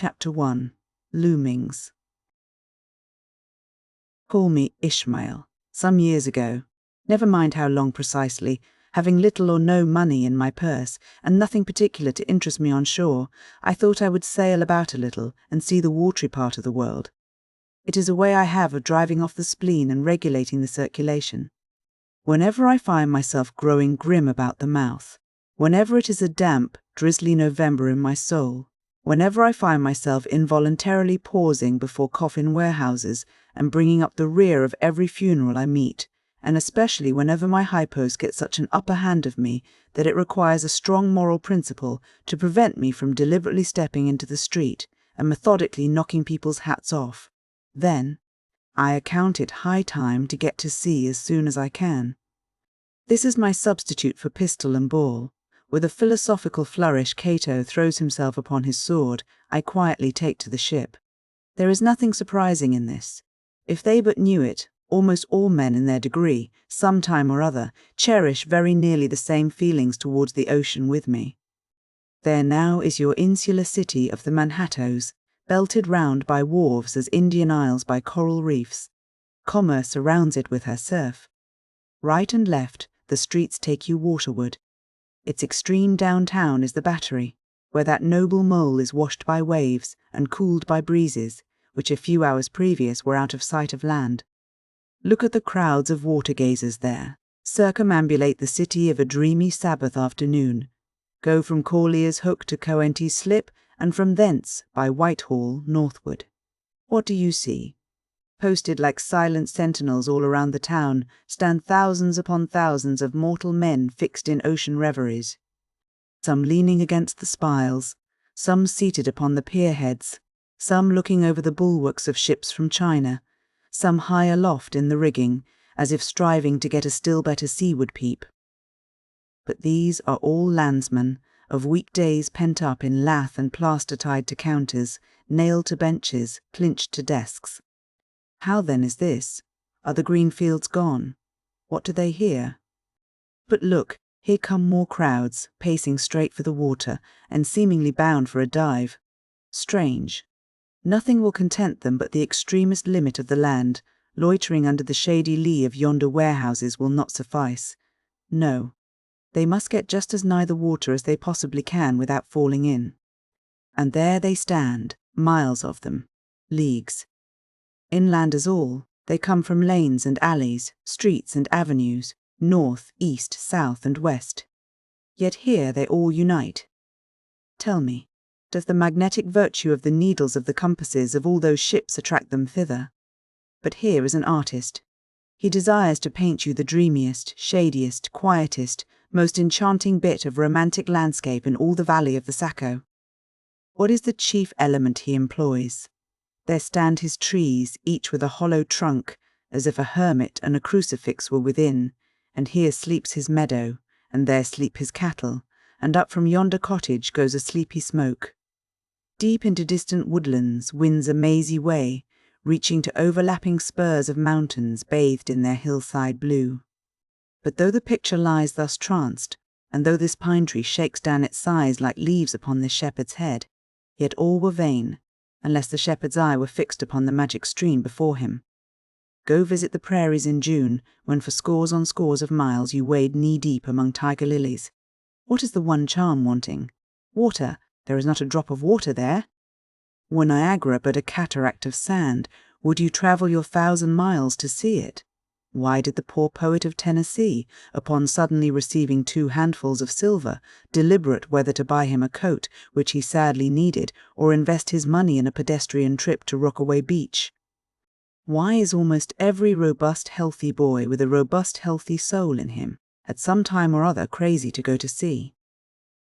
Chapter 1. Loomings. Call me Ishmael. Some years ago, never mind how long precisely, having little or no money in my purse, and nothing particular to interest me on shore, I thought I would sail about a little and see the watery part of the world. It is a way I have of driving off the spleen and regulating the circulation. Whenever I find myself growing grim about the mouth, whenever it is a damp, drizzly November in my soul, whenever I find myself involuntarily pausing before coffin warehouses and bringing up the rear of every funeral I meet, and especially whenever my hypos get such an upper hand of me that it requires a strong moral principle to prevent me from deliberately stepping into the street and methodically knocking people's hats off, then I account it high time to get to sea as soon as I can. This is my substitute for pistol and ball. With a philosophical flourish, Cato throws himself upon his sword. I quietly take to the ship. There is nothing surprising in this. If they but knew it, almost all men in their degree, some time or other, cherish very nearly the same feelings towards the ocean with me. There now is your insular city of the Manhattoes, belted round by wharves as Indian Isles by coral reefs. Commerce surrounds it with her surf. Right and left, the streets take you waterward. Its extreme downtown is the Battery, where that noble mole is washed by waves and cooled by breezes, which a few hours previous were out of sight of land. Look at the crowds of water-gazers there, circumambulate the city of a dreamy Sabbath afternoon, go from Corlier's Hook to Coenties Slip, and from thence, by Whitehall, northward. What do you see? Posted like silent sentinels all around the town, stand thousands upon thousands of mortal men fixed in ocean reveries. Some leaning against the spiles, some seated upon the pierheads, some looking over the bulwarks of ships from China, some high aloft in the rigging, as if striving to get a still better seaward peep. But these are all landsmen, of weekdays pent up in lath and plaster tied to counters, nailed to benches, clinched to desks. How then is this? Are the green fields gone? What do they hear? But look, here come more crowds, pacing straight for the water, and seemingly bound for a dive. Strange. Nothing will content them but the extremest limit of the land. Loitering under the shady lee of yonder warehouses will not suffice. No, they must get just as nigh the water as they possibly can without falling in. And there they stand, miles of them, leagues. Inland as all, they come from lanes and alleys, streets and avenues, north, east, south, and west. Yet here they all unite. Tell me, does the magnetic virtue of the needles of the compasses of all those ships attract them thither? But here is an artist. He desires to paint you the dreamiest, shadiest, quietest, most enchanting bit of romantic landscape in all the valley of the Saco. What is the chief element he employs? There stand his trees, each with a hollow trunk, as if a hermit and a crucifix were within, and here sleeps his meadow, and there sleep his cattle, and up from yonder cottage goes a sleepy smoke. Deep into distant woodlands winds a mazy way, reaching to overlapping spurs of mountains bathed in their hillside blue. But though the picture lies thus tranced, and though this pine tree shakes down its sighs like leaves upon this shepherd's head, yet all were vain, unless the shepherd's eye were fixed upon the magic stream before him. Go visit the prairies in June, when for scores on scores of miles you wade knee-deep among tiger lilies. What is the one charm wanting? Water. There is not a drop of water there. Were Niagara but a cataract of sand, would you travel your 1,000 miles to see it? Why did the poor poet of Tennessee, upon suddenly receiving 2 handfuls of silver, deliberate whether to buy him a coat, which he sadly needed, or invest his money in a pedestrian trip to Rockaway Beach? Why is almost every robust, healthy boy with a robust, healthy soul in him, at some time or other crazy to go to sea?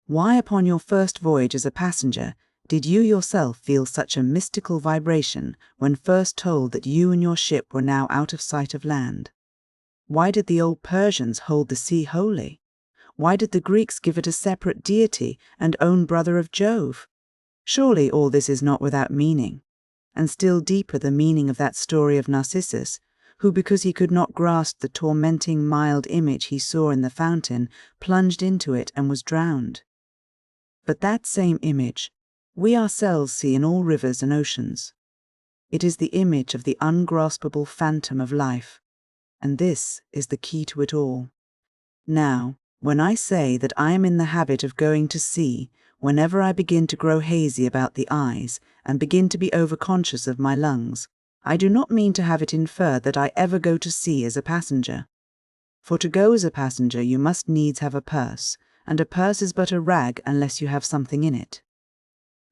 Why, upon your first voyage as a passenger, did you yourself feel such a mystical vibration when first told that you and your ship were now out of sight of land? Why did the old Persians hold the sea holy? Why did the Greeks give it a separate deity and own brother of Jove? Surely all this is not without meaning, and still deeper the meaning of that story of Narcissus, who, because he could not grasp the tormenting mild image he saw in the fountain, plunged into it and was drowned. But that same image, We ourselves see in all rivers and oceans. It is the image of the ungraspable phantom of life, and this is the key to it all. Now, when I say that I am in the habit of going to sea whenever I begin to grow hazy about the eyes and begin to be overconscious of my lungs, I do not mean to have it inferred that I ever go to sea as a passenger. For to go as a passenger you must needs have a purse, and a purse is but a rag unless you have something in it.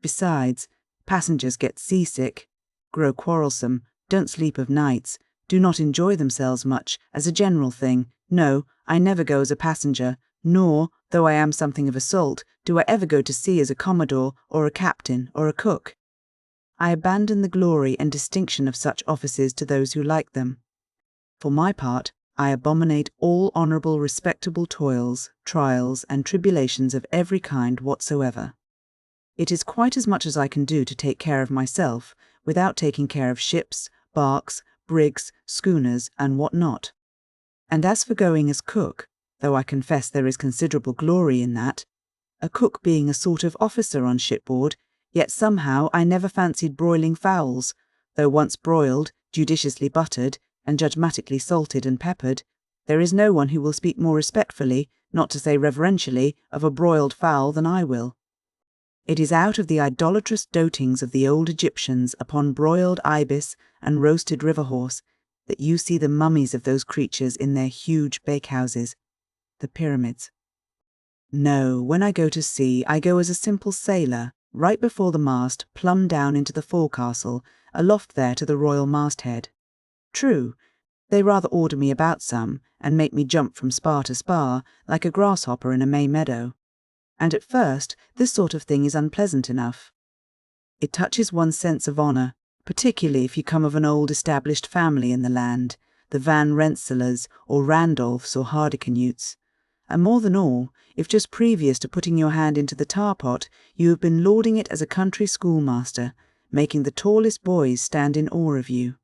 Besides, passengers get seasick, grow quarrelsome, don't sleep of nights, do not enjoy themselves much, as a general thing. No, I never go as a passenger, nor, though I am something of a salt, do I ever go to sea as a commodore, or a captain, or a cook. I abandon the glory and distinction of such offices to those who like them. For my part, I abominate all honourable respectable toils, trials, and tribulations of every kind whatsoever. It is quite as much as I can do to take care of myself, without taking care of ships, barks, brigs, schooners, and what not. And as for going as cook, though I confess there is considerable glory in that, a cook being a sort of officer on shipboard, yet somehow I never fancied broiling fowls, though once broiled, judiciously buttered, and judgmatically salted and peppered, there is no one who will speak more respectfully, not to say reverentially, of a broiled fowl than I will. It is out of the idolatrous dotings of the old Egyptians upon broiled ibis and roasted river horse that you see the mummies of those creatures in their huge bakehouses, the pyramids. No, when I go to sea, I go as a simple sailor, right before the mast, plumb down into the forecastle, aloft there to the royal masthead. True, they rather order me about some, and make me jump from spar to spar, like a grasshopper in a May meadow. And at first, this sort of thing is unpleasant enough. It touches one's sense of honour, particularly if you come of an old established family in the land, the Van Rensselaers, or Randolphs, or Hardicanutes. And more than all, if just previous to putting your hand into the tar-pot, you have been lauding it as a country schoolmaster, making the tallest boys stand in awe of you.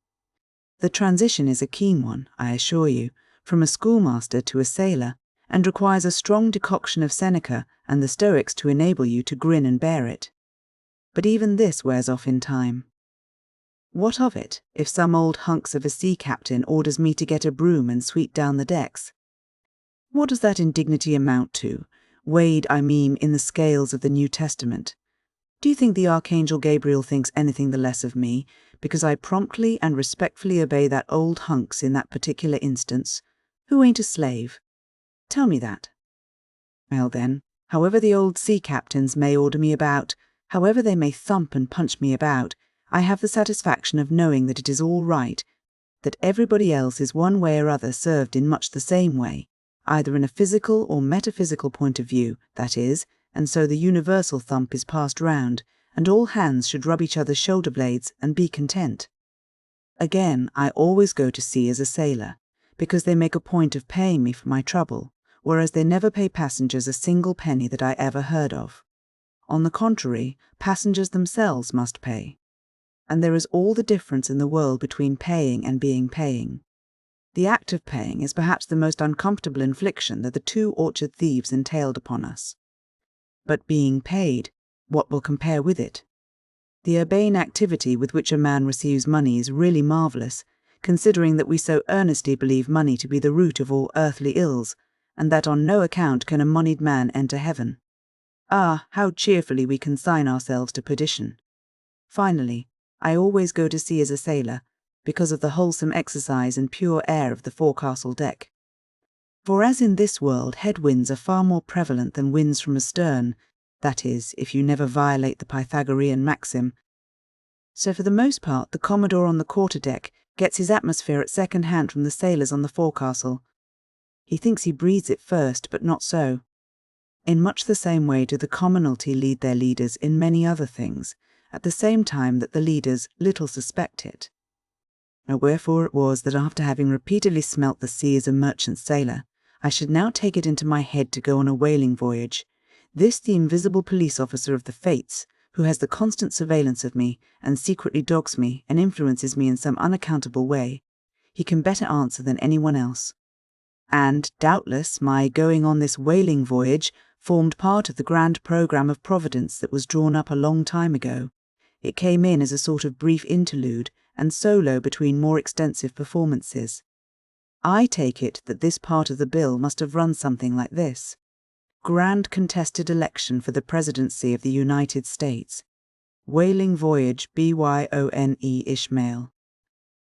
The transition is a keen one, I assure you, from a schoolmaster to a sailor, and requires a strong decoction of Seneca and the Stoics to enable you to grin and bear it. But even this wears off in time. What of it, if some old hunks of a sea captain orders me to get a broom and sweep down the decks? What does that indignity amount to, weighed, I mean, in the scales of the New Testament? Do you think the Archangel Gabriel thinks anything the less of me, because I promptly and respectfully obey that old hunks in that particular instance, who ain't a slave? Tell me that. Well then, however the old sea captains may order me about, however they may thump and punch me about, I have the satisfaction of knowing that it is all right, that everybody else is one way or other served in much the same way, either in a physical or metaphysical point of view, that is, and so the universal thump is passed round, and all hands should rub each other's shoulder blades and be content. Again, I always go to sea as a sailor, because they make a point of paying me for my trouble, whereas they never pay passengers a single penny that I ever heard of. On the contrary, passengers themselves must pay. And there is all the difference in the world between paying and being paying. The act of paying is perhaps the most uncomfortable infliction that the 2 orchard thieves entailed upon us. But being paid, what will compare with it? The urbane activity with which a man receives money is really marvellous, considering that we so earnestly believe money to be the root of all earthly ills, and that on no account can a moneyed man enter heaven. Ah, how cheerfully we consign ourselves to perdition! Finally, I always go to sea as a sailor, because of the wholesome exercise and pure air of the forecastle deck. For as in this world headwinds are far more prevalent than winds from astern, that is, if you never violate the Pythagorean maxim, so for the most part the Commodore on the quarter-deck gets his atmosphere at second hand from the sailors on the forecastle. He thinks he breathes it first, but not so. In much the same way do the commonalty lead their leaders in many other things, at the same time that the leaders little suspect it. Now wherefore it was that after having repeatedly smelt the sea as a merchant sailor, I should now take it into my head to go on a whaling voyage, this the invisible police officer of the fates, who has the constant surveillance of me, and secretly dogs me, and influences me in some unaccountable way, he can better answer than anyone else. And, doubtless, my going on this whaling voyage formed part of the grand programme of Providence that was drawn up a long time ago. It came in as a sort of brief interlude and solo between more extensive performances. I take it that this part of the bill must have run something like this: Grand contested election for the presidency of the United States. Whaling voyage Byone Ishmael.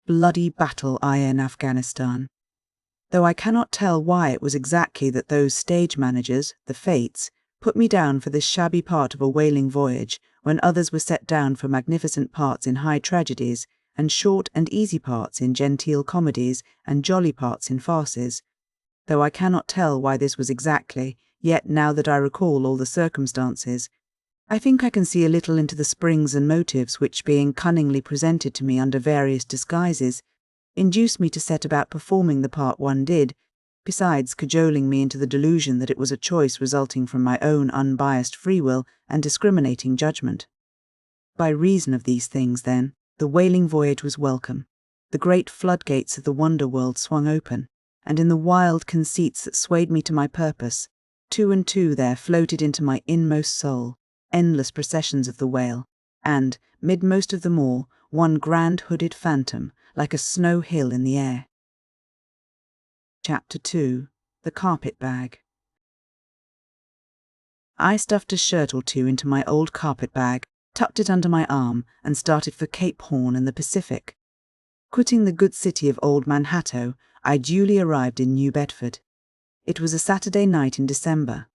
Bloody battle in Afghanistan. Though I cannot tell why it was exactly that those stage managers, the Fates, put me down for this shabby part of a whaling voyage when others were set down for magnificent parts in high tragedies and short and easy parts in genteel comedies and jolly parts in farces. Though I cannot tell why this was exactly, yet now that I recall all the circumstances, I think I can see a little into the springs and motives which, being cunningly presented to me under various disguises, induced me to set about performing the part one did, besides cajoling me into the delusion that it was a choice resulting from my own unbiased free will and discriminating judgment. By reason of these things, then, the whaling voyage was welcome. The great floodgates of the wonder world swung open, and in the wild conceits that swayed me to my purpose, two and two there floated into my inmost soul, endless processions of the whale, and, mid most of them all, one grand hooded phantom, like a snow hill in the air. Chapter 2. The Carpet Bag. I stuffed a shirt or two into my old carpet bag, tucked it under my arm, and started for Cape Horn and the Pacific. Quitting the good city of old Manhattoes, I duly arrived in New Bedford. It was a Saturday night in December.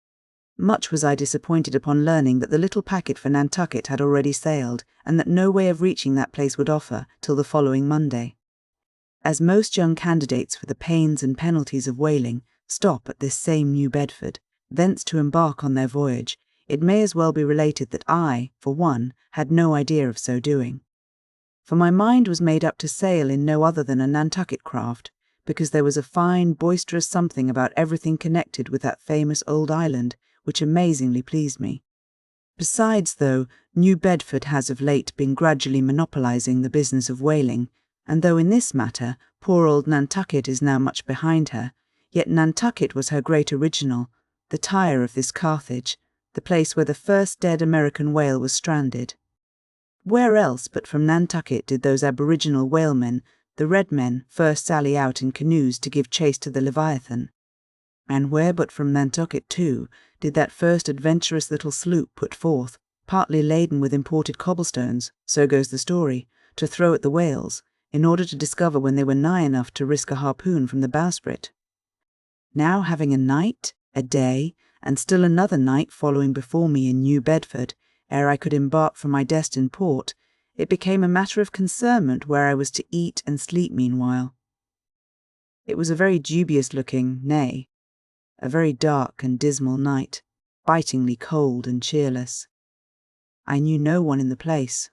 Much was I disappointed upon learning that the little packet for Nantucket had already sailed, and that no way of reaching that place would offer till the following Monday. As most young candidates for the pains and penalties of whaling stop at this same New Bedford, thence to embark on their voyage, it may as well be related that I, for one, had no idea of so doing. For my mind was made up to sail in no other than a Nantucket craft, because there was a fine, boisterous something about everything connected with that famous old island, which amazingly pleased me. Besides, though New Bedford has of late been gradually monopolizing the business of whaling, and though in this matter poor old Nantucket is now much behind her, yet Nantucket was her great original, the Tyre of this Carthage, the place where the first dead American whale was stranded. Where else but from Nantucket did those aboriginal whalemen, the red men, first sally out in canoes to give chase to the Leviathan? And where but from Nantucket, too, did that first adventurous little sloop put forth, partly laden with imported cobblestones, so goes the story, to throw at the whales, in order to discover when they were nigh enough to risk a harpoon from the bowsprit? Now, having a night, a day, and still another night following before me in New Bedford, ere I could embark for my destined port, it became a matter of concernment where I was to eat and sleep meanwhile. It was a very dubious-looking, nay, a very dark and dismal night, bitingly cold and cheerless. I knew no one in the place.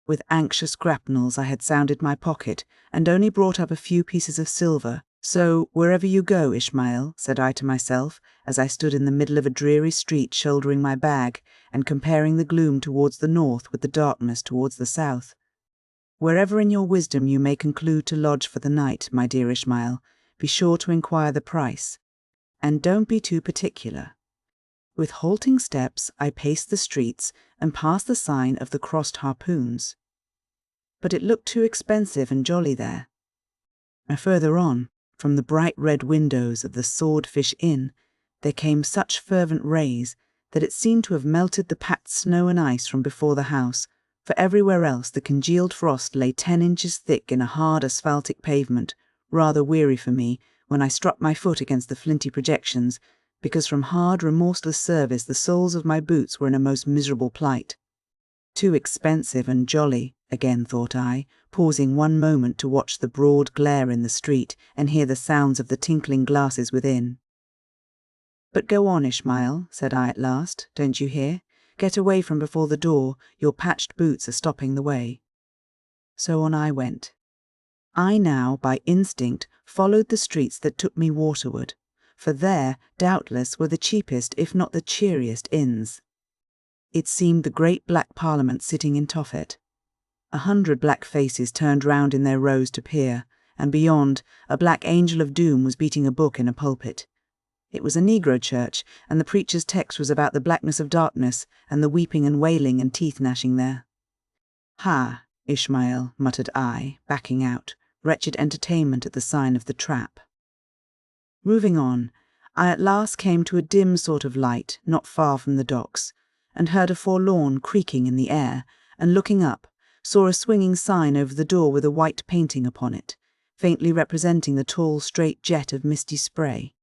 With anxious grapnels I had sounded my pocket, and only brought up a few pieces of silver. So, wherever you go, Ishmael, said I to myself, as I stood in the middle of a dreary street shouldering my bag, and comparing the gloom towards the north with the darkness towards the south. Wherever in your wisdom you may conclude to lodge for the night, my dear Ishmael, be sure to inquire the price. And don't be too particular. With halting steps I paced the streets and passed the sign of the Crossed Harpoons. But it looked too expensive and jolly there. Further on, from the bright red windows of the Swordfish Inn, there came such fervent rays that it seemed to have melted the packed snow and ice from before the house, for everywhere else the congealed frost lay 10 inches thick in a hard asphaltic pavement, rather weary for me, when I struck my foot against the flinty projections, because from hard, remorseless service the soles of my boots were in a most miserable plight. Too expensive and jolly, again thought I, pausing one moment to watch the broad glare in the street and hear the sounds of the tinkling glasses within. But go on, Ishmael, said I at last, don't you hear? Get away from before the door, your patched boots are stopping the way. So on I went. I now, by instinct, followed the streets that took me waterward, for there, doubtless, were the cheapest, if not the cheeriest, inns. It seemed the great black Parliament sitting in Tophet. 100 black faces turned round in their rows to peer, and beyond, a black angel of doom was beating a book in a pulpit. It was a Negro church, and the preacher's text was about the blackness of darkness and the weeping and wailing and teeth gnashing there. "Ha, Ishmael," muttered I, backing out, wretched entertainment at the sign of the trap. Moving on, I at last came to a dim sort of light not far from the docks, and heard a forlorn creaking in the air, and looking up, saw a swinging sign over the door with a white painting upon it, faintly representing the tall straight jet of misty spray,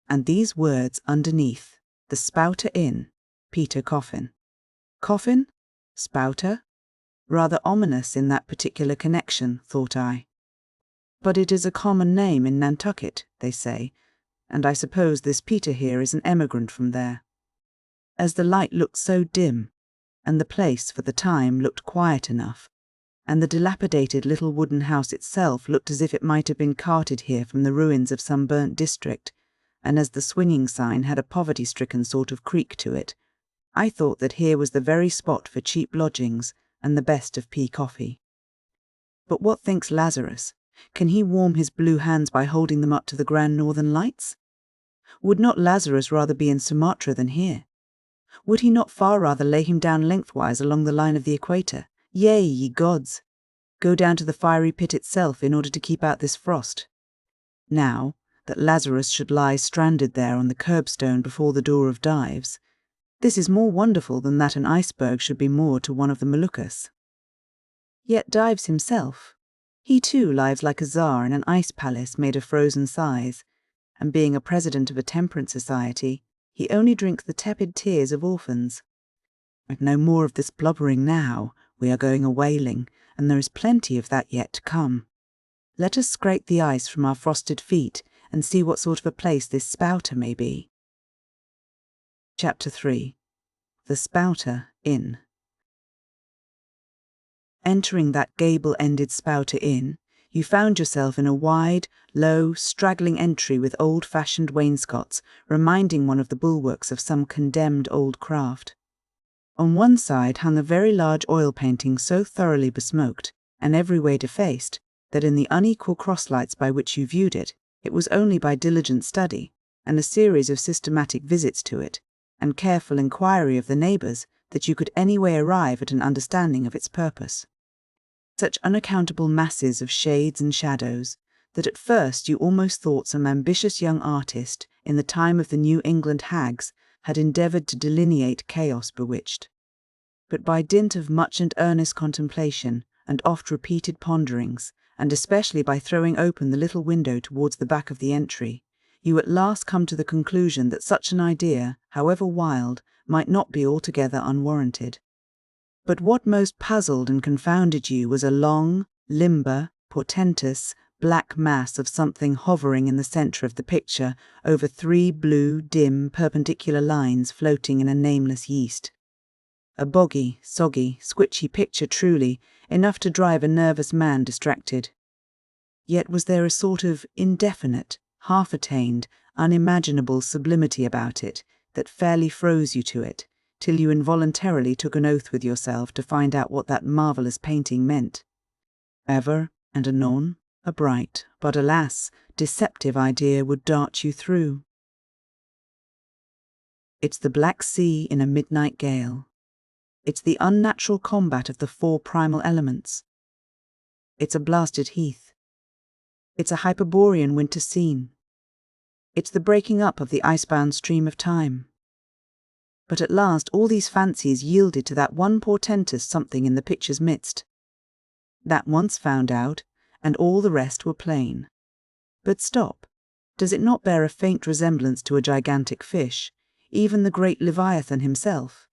and these words underneath: "The Spouter Inn, Peter Coffin." Coffin? Spouter? Rather ominous in that particular connection, thought I. But it is a common name in Nantucket, they say, and I suppose this Peter here is an emigrant from there. As the light looked so dim, and the place, for the time, looked quiet enough, and the dilapidated little wooden house itself looked as if it might have been carted here from the ruins of some burnt district, and as the swinging sign had a poverty-stricken sort of creak to it, I thought that here was the very spot for cheap lodgings and the best of pea coffee. But what thinks Lazarus? Can he warm his blue hands by holding them up to the grand northern lights? Would not Lazarus rather be in Sumatra than here? Would he not far rather lay him down lengthwise along the line of the equator? Yea, ye gods! Go down to the fiery pit itself in order to keep out this frost. Now, that Lazarus should lie stranded there on the curbstone before the door of Dives, this is more wonderful than that an iceberg should be moored to one of the Moluccas. Yet Dives himself, he too lives like a czar in an ice palace made of frozen sighs, and being a president of a temperance society, he only drinks the tepid tears of orphans. But no more of this blubbering now. We are going a whaling, and there is plenty of that yet to come. Let us scrape the ice from our frosted feet and see what sort of a place this Spouter may be. Chapter 3. The Spouter Inn. Entering that gable-ended Spouter Inn, you found yourself in a wide, low, straggling entry with old-fashioned wainscots, reminding one of the bulwarks of some condemned old craft. On one side hung a very large oil painting so thoroughly besmoked, and every way defaced, that in the unequal crosslights by which you viewed it, it was only by diligent study, and a series of systematic visits to it, and careful inquiry of the neighbours, that you could any way arrive at an understanding of its purpose. Such unaccountable masses of shades and shadows, that at first you almost thought some ambitious young artist, in the time of the New England hags, had endeavoured to delineate chaos bewitched. But by dint of much and earnest contemplation, and oft-repeated ponderings, and especially by throwing open the little window towards the back of the entry, you at last come to the conclusion that such an idea, however wild, might not be altogether unwarranted. But what most puzzled and confounded you was a long, limber, portentous, black mass of something hovering in the centre of the picture over 3 blue, dim, perpendicular lines floating in a nameless yeast. A boggy, soggy, squitchy picture truly, enough to drive a nervous man distracted. Yet was there a sort of indefinite, half-attained, unimaginable sublimity about it that fairly froze you to it, till you involuntarily took an oath with yourself to find out what that marvellous painting meant. Ever and anon, a bright, but alas, deceptive idea would dart you through. It's the Black Sea in a midnight gale. It's the unnatural combat of the 4 primal elements. It's a blasted heath. It's a Hyperborean winter scene. It's the breaking up of the icebound stream of time. But at last all these fancies yielded to that one portentous something in the picture's midst. That once found out, and all the rest were plain. But stop, does it not bear a faint resemblance to a gigantic fish, even the great Leviathan himself?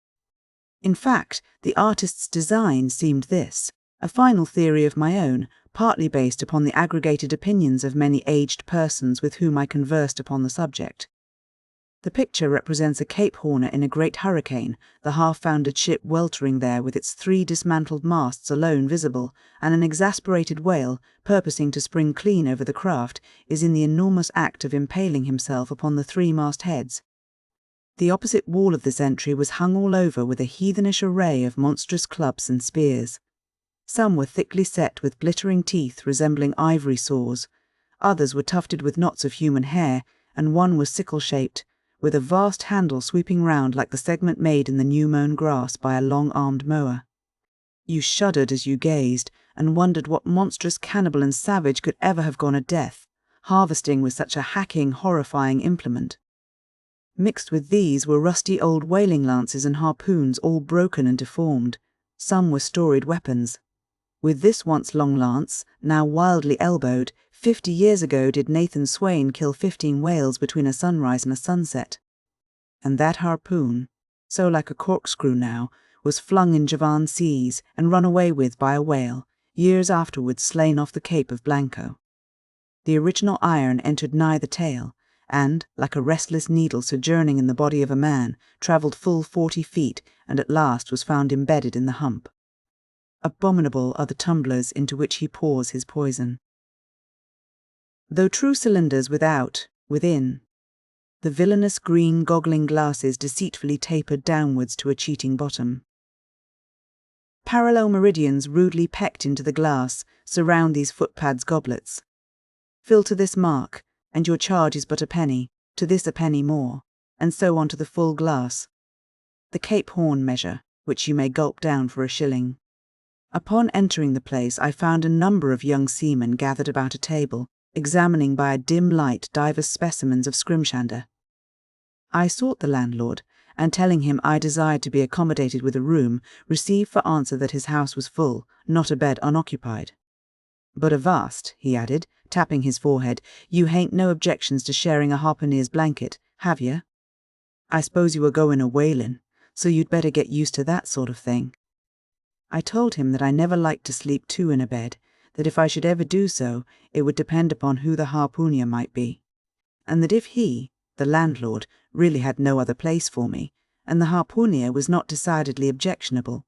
In fact, the artist's design seemed this, a final theory of my own, partly based upon the aggregated opinions of many aged persons with whom I conversed upon the subject. The picture represents a Cape Horner in a great hurricane, the half-foundered ship weltering there with its 3 dismantled masts alone visible, and an exasperated whale, purposing to spring clean over the craft, is in the enormous act of impaling himself upon the 3 mast-heads. The opposite wall of this entry was hung all over with a heathenish array of monstrous clubs and spears. Some were thickly set with glittering teeth resembling ivory saws, others were tufted with knots of human hair, and one was sickle-shaped, with a vast handle sweeping round like the segment made in the new-mown grass by a long-armed mower. You shuddered as you gazed, and wondered what monstrous cannibal and savage could ever have gone a death, harvesting with such a hacking, horrifying implement. Mixed with these were rusty old whaling lances and harpoons, all broken and deformed. Some were storied weapons. With this once long lance, now wildly elbowed, 50 years ago did Nathan Swain kill 15 whales between a sunrise and a sunset. And that harpoon, so like a corkscrew now, was flung in Javan seas and run away with by a whale, years afterwards slain off the Cape of Blanco. The original iron entered nigh the tail, and, like a restless needle sojourning in the body of a man, travelled full 40 feet, and at last was found embedded in the hump. Abominable are the tumblers into which he pours his poison. Though true cylinders without, within, the villainous green goggling glasses deceitfully tapered downwards to a cheating bottom. Parallel meridians rudely pecked into the glass surround these footpads goblets. Fill to this mark, and your charge is but a penny, to this a penny more, and so on to the full glass. The Cape Horn measure, which you may gulp down for a shilling. Upon entering the place, I found a number of young seamen gathered about a table, examining by a dim light divers specimens of scrimshander. I sought the landlord, and telling him I desired to be accommodated with a room, received for answer that his house was full, not a bed unoccupied. But avast, he added, tapping his forehead, you hain't no objections to sharing a harpooner's blanket, have ye? I suppose you were going a whalin', so you'd better get used to that sort of thing. I told him that I never liked to sleep two in a bed, that if I should ever do so, it would depend upon who the harpooner might be, and that if he, the landlord, really had no other place for me, and the harpooner was not decidedly objectionable,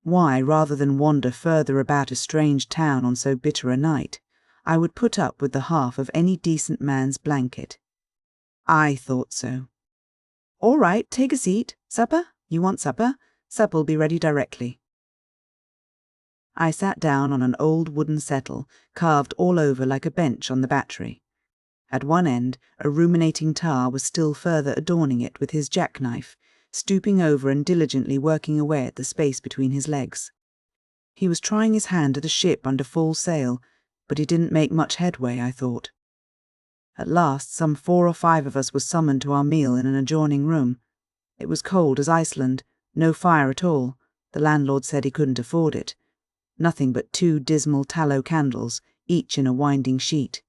why, rather than wander further about a strange town on so bitter a night, I would put up with the half of any decent man's blanket. I thought so. All right, take a seat. Supper? You want supper? Supper'll be ready directly. I sat down on an old wooden settle, carved all over like a bench on the battery. At one end, a ruminating tar was still further adorning it with his jackknife, stooping over and diligently working away at the space between his legs. He was trying his hand at a ship under full sail, but he didn't make much headway, I thought. At last, some 4 or 5 of us were summoned to our meal in an adjoining room. It was cold as Iceland, no fire at all. The landlord said he couldn't afford it. Nothing but 2 dismal tallow candles, each in a winding sheet.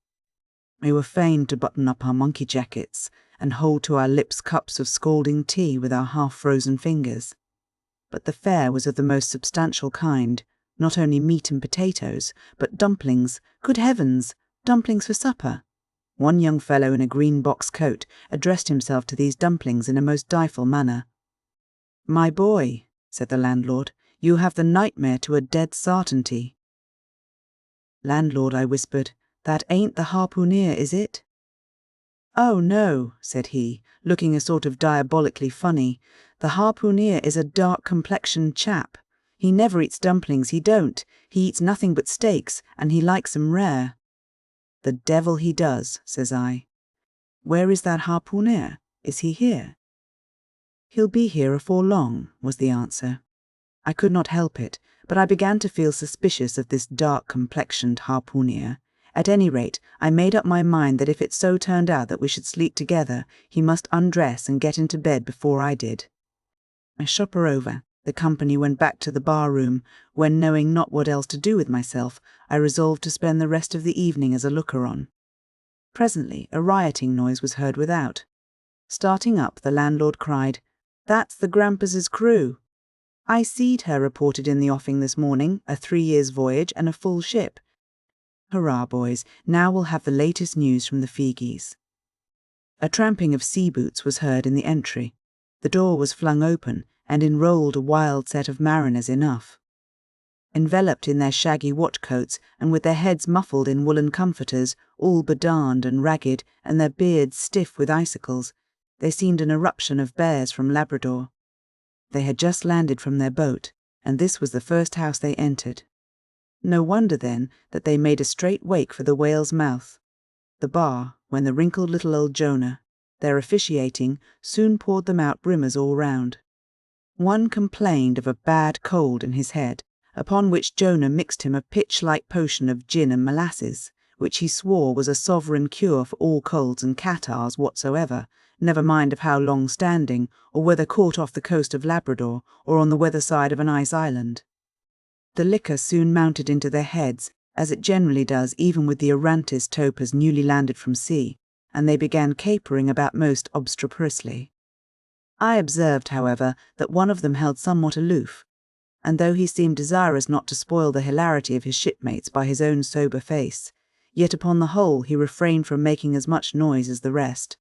We were fain to button up our monkey jackets and hold to our lips cups of scalding tea with our half-frozen fingers. But the fare was of the most substantial kind, not only meat and potatoes, but dumplings. Good heavens, dumplings for supper! One young fellow in a green box coat addressed himself to these dumplings in a most direful manner. "My boy," said the landlord, "you have the nightmare to a dead sartainty." "Landlord," I whispered, "that ain't the harpooner, is it?" "Oh, no," said he, looking a sort of diabolically funny. "The harpooner is a dark-complexioned chap. He never eats dumplings, he don't. He eats nothing but steaks, and he likes 'em rare." "The devil he does," says I. "Where is that harpooner? Is he here?" "He'll be here afore long," was the answer. I could not help it, but I began to feel suspicious of this dark-complexioned harpooner. At any rate, I made up my mind that if it so turned out that we should sleep together, he must undress and get into bed before I did. My supper over, the company went back to the bar-room, when, knowing not what else to do with myself, I resolved to spend the rest of the evening as a looker-on. Presently a rioting noise was heard without. Starting up, the landlord cried, "That's the Grampus's crew. I seed her reported in the offing this morning, a 3 years' voyage and a full ship. Hurrah, boys, now we'll have the latest news from the Fijis." A tramping of sea boots was heard in the entry. The door was flung open, and in rolled a wild set of mariners enough. Enveloped in their shaggy watch-coats, and with their heads muffled in woolen comforters, all bedarned and ragged, and their beards stiff with icicles, they seemed an eruption of bears from Labrador. They had just landed from their boat, and this was the first house they entered. No wonder, then, that they made a straight wake for the whale's mouth. The bar when the wrinkled little old Jonah, their officiating, soon poured them out brimmers all round. One complained of a bad cold in his head, upon which Jonah mixed him a pitch-like potion of gin and molasses, which he swore was a sovereign cure for all colds and catarrhs whatsoever, never mind of how long-standing, or whether caught off the coast of Labrador, or on the weather side of an ice island. The liquor soon mounted into their heads, as it generally does even with the Orontes topers newly landed from sea, and they began capering about most obstreperously. I observed, however, that one of them held somewhat aloof, and though he seemed desirous not to spoil the hilarity of his shipmates by his own sober face, yet upon the whole he refrained from making as much noise as the rest.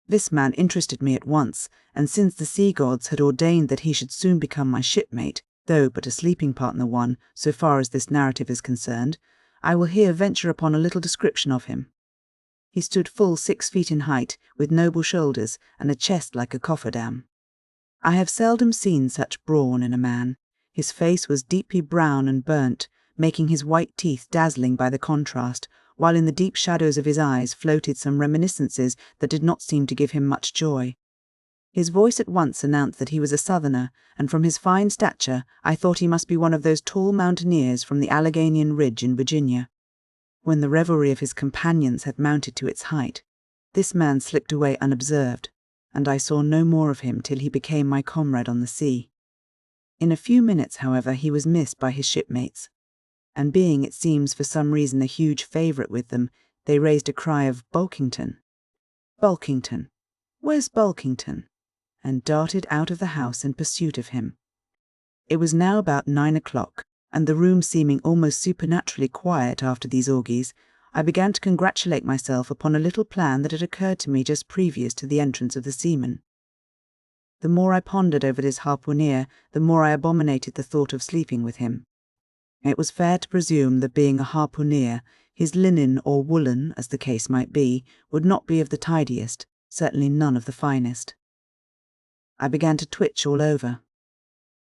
This man interested me at once, and since the sea gods had ordained that he should soon become my shipmate, though but a sleeping partner one, so far as this narrative is concerned, I will here venture upon a little description of him. He stood full 6 feet in height, with noble shoulders, and a chest like a cofferdam. I have seldom seen such brawn in a man. His face was deeply brown and burnt, making his white teeth dazzling by the contrast, while in the deep shadows of his eyes floated some reminiscences that did not seem to give him much joy. His voice at once announced that he was a southerner, and from his fine stature I thought he must be one of those tall mountaineers from the Alleghanian Ridge in Virginia. When the revelry of his companions had mounted to its height, this man slipped away unobserved, and I saw no more of him till he became my comrade on the sea. In a few minutes, however, he was missed by his shipmates, and being, it seems, for some reason a huge favourite with them, they raised a cry of "Bulkington! Bulkington! Where's Bulkington?" and darted out of the house in pursuit of him. It was now about 9 o'clock, and the room seeming almost supernaturally quiet after these orgies, I began to congratulate myself upon a little plan that had occurred to me just previous to the entrance of the seamen. The more I pondered over this harpooneer, the more I abominated the thought of sleeping with him. It was fair to presume that being a harpooneer, his linen or woolen, as the case might be, would not be of the tidiest, certainly none of the finest. I began to twitch all over.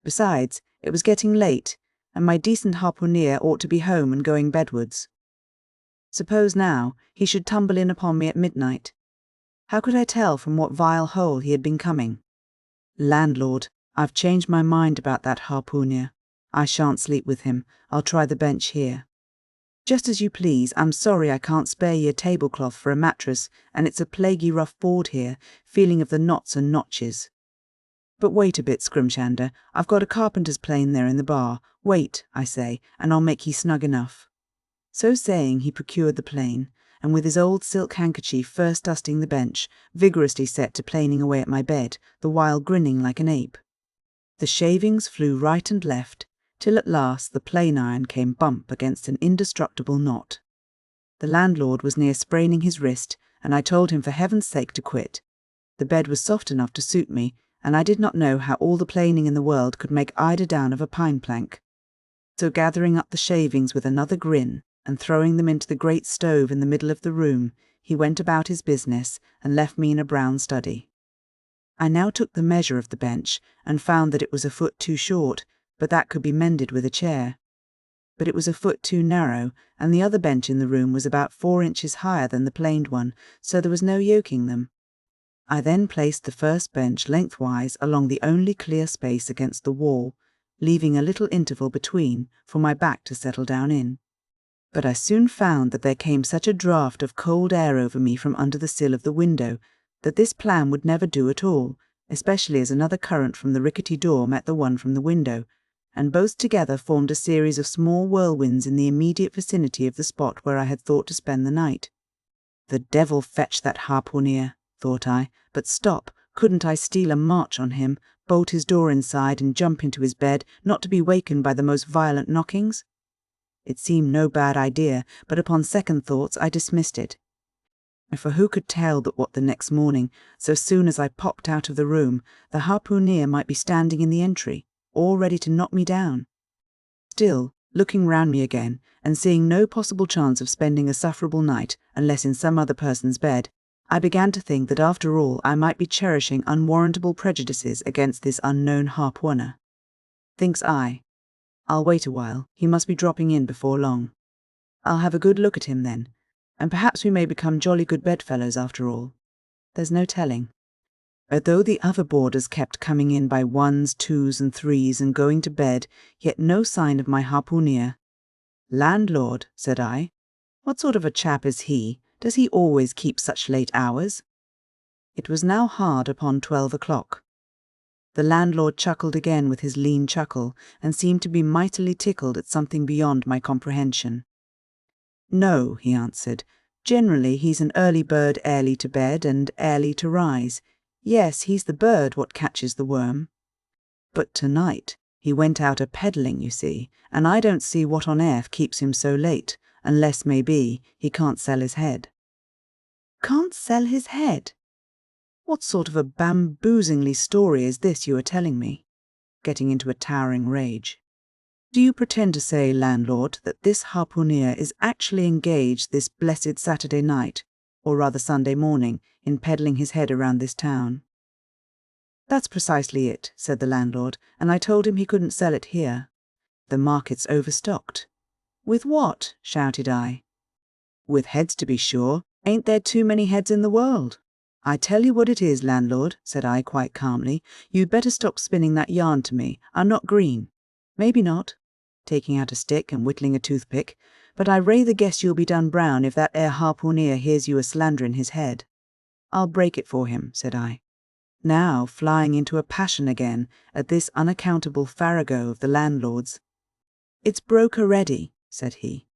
Besides, it was getting late, and my decent harpooneer ought to be home and going bedwards. Suppose now he should tumble in upon me at midnight. How could I tell from what vile hole he had been coming? Landlord, I've changed my mind about that harpooneer. I shan't sleep with him. I'll try the bench here. Just as you please. I'm sorry I can't spare ye a tablecloth for a mattress, and it's a plaguey rough board here, feeling of the knots and notches. But wait a bit, Scrimshander. I've got a carpenter's plane there in the bar. Wait, I say, and I'll make ye snug enough. So saying, he procured the plane, and with his old silk handkerchief first dusting the bench, vigorously set to planing away at my bed, the while grinning like an ape. The shavings flew right and left, till at last the plane iron came bump against an indestructible knot. The landlord was near spraining his wrist, and I told him for heaven's sake to quit. The bed was soft enough to suit me, and I did not know how all the planing in the world could make eider down of a pine plank. So gathering up the shavings with another grin, and throwing them into the great stove in the middle of the room, he went about his business, and left me in a brown study. I now took the measure of the bench, and found that it was a foot too short, but that could be mended with a chair. But it was a foot too narrow, and the other bench in the room was about 4 inches higher than the planed one, so there was no yoking them. I then placed the first bench lengthwise along the only clear space against the wall, leaving a little interval between for my back to settle down in. But I soon found that there came such a draught of cold air over me from under the sill of the window that this plan would never do at all, especially as another current from the rickety door met the one from the window, and both together formed a series of small whirlwinds in the immediate vicinity of the spot where I had thought to spend the night. The devil fetch that harpooneer, thought I, but stop, couldn't I steal a march on him, bolt his door inside and jump into his bed, not to be wakened by the most violent knockings? It seemed no bad idea, but upon second thoughts I dismissed it. For who could tell that what the next morning, so soon as I popped out of the room, the harpooneer might be standing in the entry, all ready to knock me down? Still, looking round me again, and seeing no possible chance of spending a sufferable night, unless in some other person's bed, I began to think that after all I might be cherishing unwarrantable prejudices against this unknown harpooner. Thinks I, I'll wait a while, he must be dropping in before long. I'll have a good look at him then, And perhaps we may become jolly good bedfellows after all. There's no telling. Although the other boarders kept coming in by ones, twos, and threes and going to bed, yet no sign of my harpooner. "Landlord," said I, "what sort of a chap is he? Does he always keep such late hours?" It was now hard upon 12 o'clock. The landlord chuckled again with his lean chuckle, and seemed to be mightily tickled at something beyond my comprehension. "No," he answered, "generally he's an early bird early to bed and early to rise. Yes, he's the bird what catches the worm. But tonight he went out a-peddling, you see, and I don't see what on earth keeps him so late, unless, maybe, he can't sell his head." "Can't sell his head? What sort of a bamboozingly story is this you are telling me?" Getting into a towering rage. "Do you pretend to say, landlord, that this harpooner is actually engaged this blessed Saturday night, or rather Sunday morning, in peddling his head around this town?" "That's precisely it," said the landlord, "and I told him he couldn't sell it here. The market's overstocked." "With what?" shouted I. "With heads, to be sure. Ain't there too many heads in the world? I tell you what it is, landlord," said I quite calmly, "you'd better stop spinning that yarn to me. I'm not green." "Maybe not," taking out a stick and whittling a toothpick, "but I rayther guess you'll be done brown if that 'ere harpooner hears you a-slanderin' his head." "I'll break it for him," said I, now flying into a passion again at this unaccountable farrago of the landlord's. "It's broke already," said he.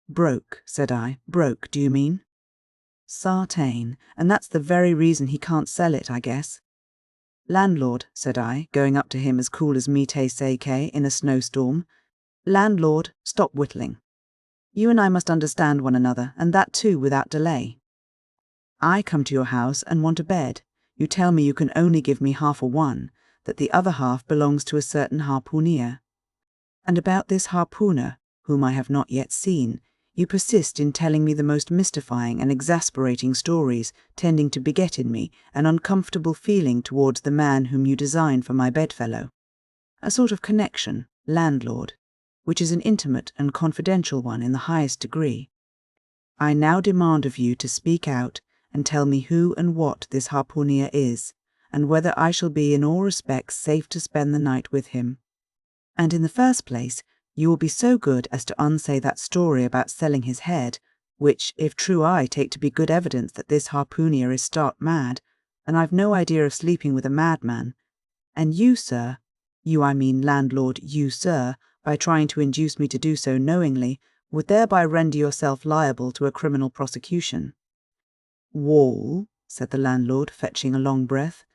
"Broke," said I. "Broke, do you mean?" "Sartain, and that's the very reason he can't sell it, I guess." "Landlord," said I, going up to him as cool as mite seike in a snowstorm, "landlord, stop whittling. You and I must understand one another, and that too without delay. I come to your house and want a bed. You tell me you can only give me half a one, that the other half belongs to a certain harpooner. And about this harpooner, whom I have not yet seen, you persist in telling me the most mystifying and exasperating stories, tending to beget in me an uncomfortable feeling towards the man whom you design for my bedfellow. A sort of connection, landlord, which is an intimate and confidential one in the highest degree. I now demand of you to speak out and tell me who and what this harpooner is, and whether I shall be in all respects safe to spend the night with him. And in the first place, you will be so good as to unsay that story about selling his head, which, if true, I take to be good evidence that this harpooner is stark mad, and I've no idea of sleeping with a madman. And you, sir, I mean landlord, you, sir, by trying to induce me to do so knowingly, would thereby render yourself liable to a criminal prosecution." "Wall," said the landlord, fetching a long breath,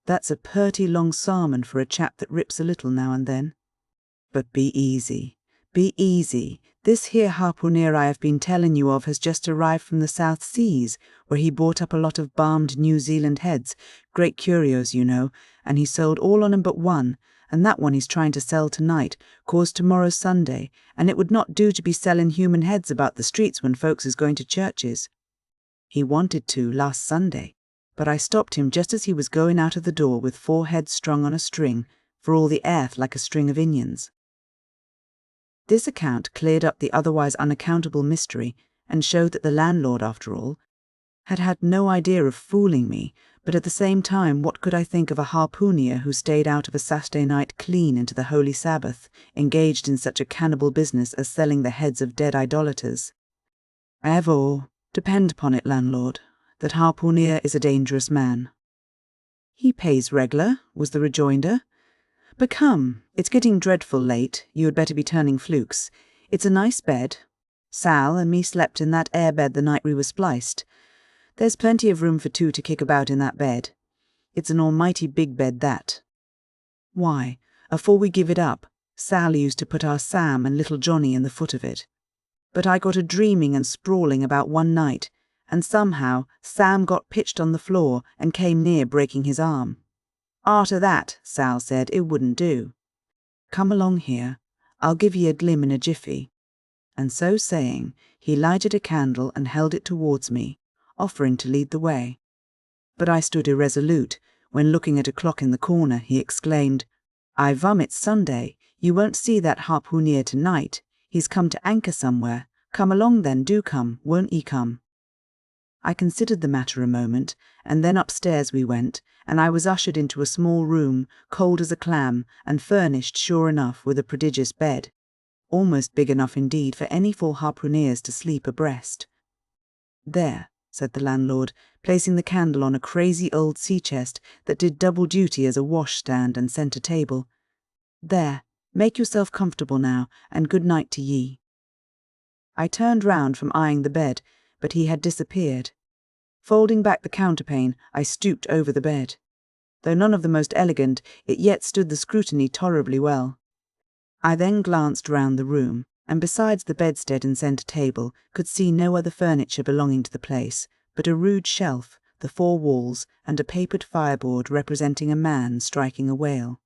"that's a purty long sarmon for a chap that rips a little now and then. But be easy, be easy. This here harpooner I have been telling you of has just arrived from the South Seas, where he bought up a lot of balmed New Zealand heads, great curios, you know, and he sold all on 'em but one, and that one he's trying to sell tonight, 'cause tomorrow's Sunday, and it would not do to be selling human heads about the streets when folks is going to churches. He wanted to last Sunday, but I stopped him just as he was going out of the door with 4 heads strung on a string, for all the earth like a string of onions." This account cleared up the otherwise unaccountable mystery, and showed that the landlord, after all, had had no idea of fooling me, but at the same time what could I think of a harpooner who stayed out of a Saturday night clean into the Holy Sabbath, engaged in such a cannibal business as selling the heads of dead idolaters? "Evo, depend upon it, landlord, that harpooner is a dangerous man." "He pays reg'lar," was the rejoinder. "But come, it's getting dreadful late, you had better be turning flukes. It's a nice bed. Sal and me slept in that air bed the night we were spliced. There's plenty of room for 2 to kick about in that bed. It's an almighty big bed, that. Why, afore we give it up, Sal used to put our Sam and little Johnny in the foot of it. But I got a dreaming and sprawling about one night, and somehow Sam got pitched on the floor and came near breaking his arm. Arter that, Sal said, it wouldn't do. 'Come along here, I'll give ye a glim in a jiffy.' And so saying, he lighted a candle and held it towards me, offering to lead the way. But I stood irresolute, when looking at a clock in the corner, he exclaimed, 'I vum it's Sunday, you won't see that harpooner tonight, he's come to anchor somewhere, Come along then, do come, won't ye come? I considered the matter a moment, and then upstairs we went, and I was ushered into a small room, cold as a clam, and furnished, sure enough, with a prodigious bed, almost big enough indeed for any 4 harpooneers to sleep abreast. "There," said the landlord, placing the candle on a crazy old sea-chest that did double duty as a wash-stand and centre table. "There, make yourself comfortable now, and good night to ye." I turned round from eyeing the bed, but he had disappeared. Folding back the counterpane, I stooped over the bed. Though none of the most elegant, it yet stood the scrutiny tolerably well. I then glanced round the room, and besides the bedstead and centre table, could see no other furniture belonging to the place, but a rude shelf, the 4 walls, and a papered fireboard representing a man striking a whale.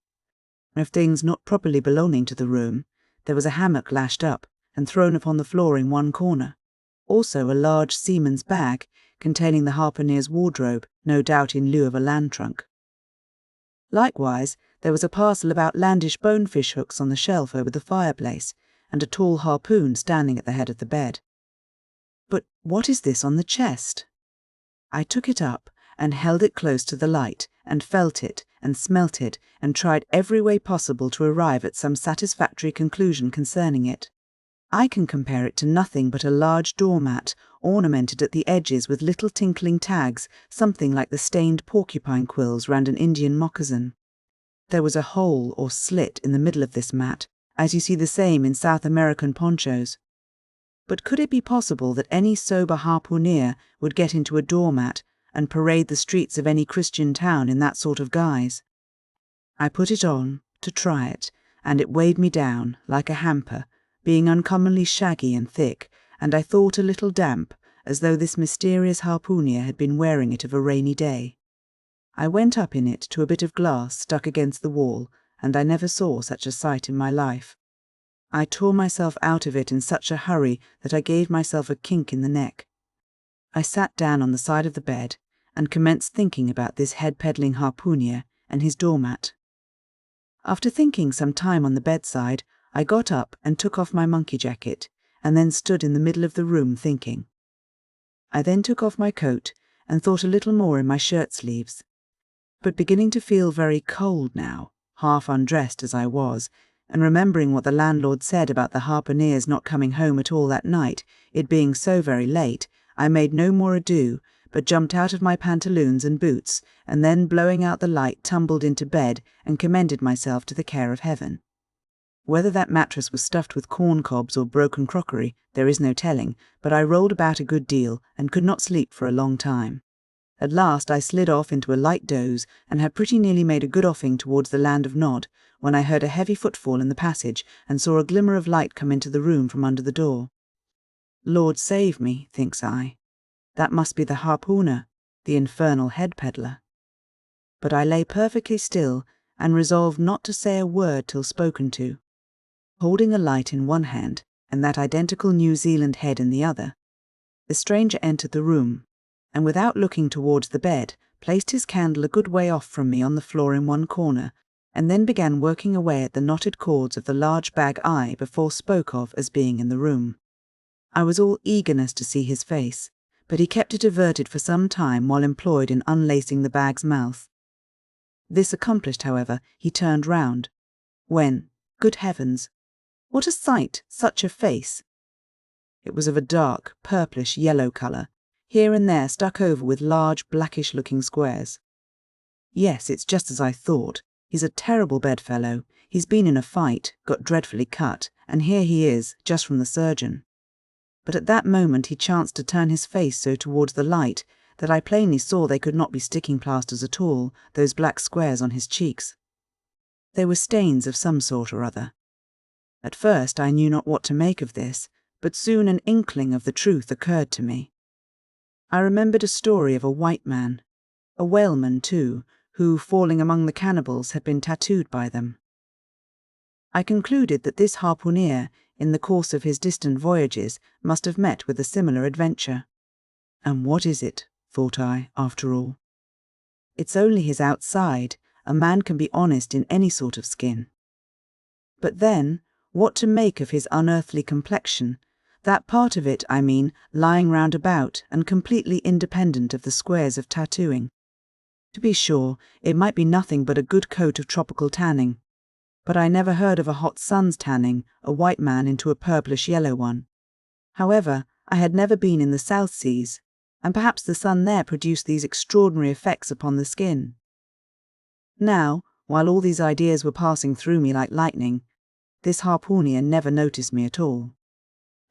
Of things not properly belonging to the room, there was a hammock lashed up and thrown upon the floor in one corner, also a large seaman's bag containing the harpooneer's wardrobe, no doubt in lieu of a land trunk. Likewise, there was a parcel of outlandish bonefish hooks on the shelf over the fireplace, and a tall harpoon standing at the head of the bed. But what is this on the chest? I took it up and held it close to the light, and felt it, and smelt it, and tried every way possible to arrive at some satisfactory conclusion concerning it. I can compare it to nothing but a large doormat, ornamented at the edges with little tinkling tags, something like the stained porcupine quills round an Indian moccasin. There was a hole or slit in the middle of this mat, as you see the same in South American ponchos. But could it be possible that any sober harpooneer would get into a doormat and parade the streets of any Christian town in that sort of guise? I put it on, to try it, and it weighed me down, like a hamper, being uncommonly shaggy and thick, and I thought a little damp, as though this mysterious harpooneer had been wearing it of a rainy day. I went up in it to a bit of glass stuck against the wall, and I never saw such a sight in my life. I tore myself out of it in such a hurry that I gave myself a kink in the neck. I sat down on the side of the bed, and commenced thinking about this head-peddling harpooneer and his doormat. After thinking some time on the bedside, I got up and took off my monkey jacket, and then stood in the middle of the room thinking. I then took off my coat, and thought a little more in my shirt-sleeves. But beginning to feel very cold now, half undressed as I was, and remembering what the landlord said about the harpooneers not coming home at all that night, it being so very late, I made no more ado, but jumped out of my pantaloons and boots, and then blowing out the light tumbled into bed and commended myself to the care of heaven. Whether that mattress was stuffed with corn cobs or broken crockery, there is no telling, but I rolled about a good deal, and could not sleep for a long time. At last I slid off into a light doze, and had pretty nearly made a good offing towards the land of Nod, when I heard a heavy footfall in the passage, and saw a glimmer of light come into the room from under the door. Lord save me, thinks I. That must be the harpooner, the infernal head-peddler. But I lay perfectly still, and resolved not to say a word till spoken to. Holding a light in one hand, and that identical New Zealand head in the other, the stranger entered the room, and without looking towards the bed, placed his candle a good way off from me on the floor in one corner, and then began working away at the knotted cords of the large bag I before spoke of as being in the room. I was all eagerness to see his face, but he kept it averted for some time while employed in unlacing the bag's mouth. This accomplished, however, he turned round, when, good heavens, what a sight, such a face! It was of a dark, purplish yellow colour, here and there stuck over with large, blackish-looking squares. Yes, it's just as I thought. He's a terrible bedfellow. He's been in a fight, got dreadfully cut, and here he is, just from the surgeon. But at that moment he chanced to turn his face so towards the light that I plainly saw they could not be sticking plasters at all, those black squares on his cheeks. They were stains of some sort or other. At first I knew not what to make of this, but soon an inkling of the truth occurred to me. I remembered a story of a white man, a whaleman too, who, falling among the cannibals, had been tattooed by them. I concluded that this harpooneer, in the course of his distant voyages, must have met with a similar adventure. And what is it, thought I, after all? It's only his outside. A man can be honest in any sort of skin. But then, what to make of his unearthly complexion, That part of it, I mean, lying round about and completely independent of the squares of tattooing. To be sure, it might be nothing but a good coat of tropical tanning, but I never heard of a hot sun's tanning a white man into a purplish yellow one. However, I had never been in the South Seas, and perhaps the sun there produced these extraordinary effects upon the skin. Now, while all these ideas were passing through me like lightning, this harpooner never noticed me at all.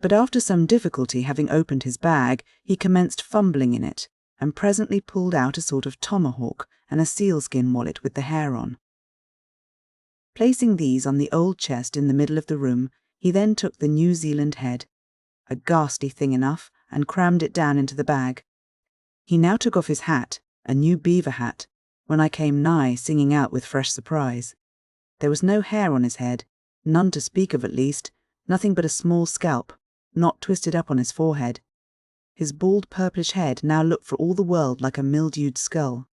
But after some difficulty, having opened his bag, he commenced fumbling in it, and presently pulled out a sort of tomahawk and a sealskin wallet with the hair on. Placing these on the old chest in the middle of the room, he then took the New Zealand head, a ghastly thing enough, and crammed it down into the bag. He now took off his hat, a new beaver hat, when I came nigh, singing out with fresh surprise. There was no hair on his head, none to speak of at least, nothing but a small scalp, not twisted up on his forehead. His bald purplish head now looked for all the world like a mildewed skull.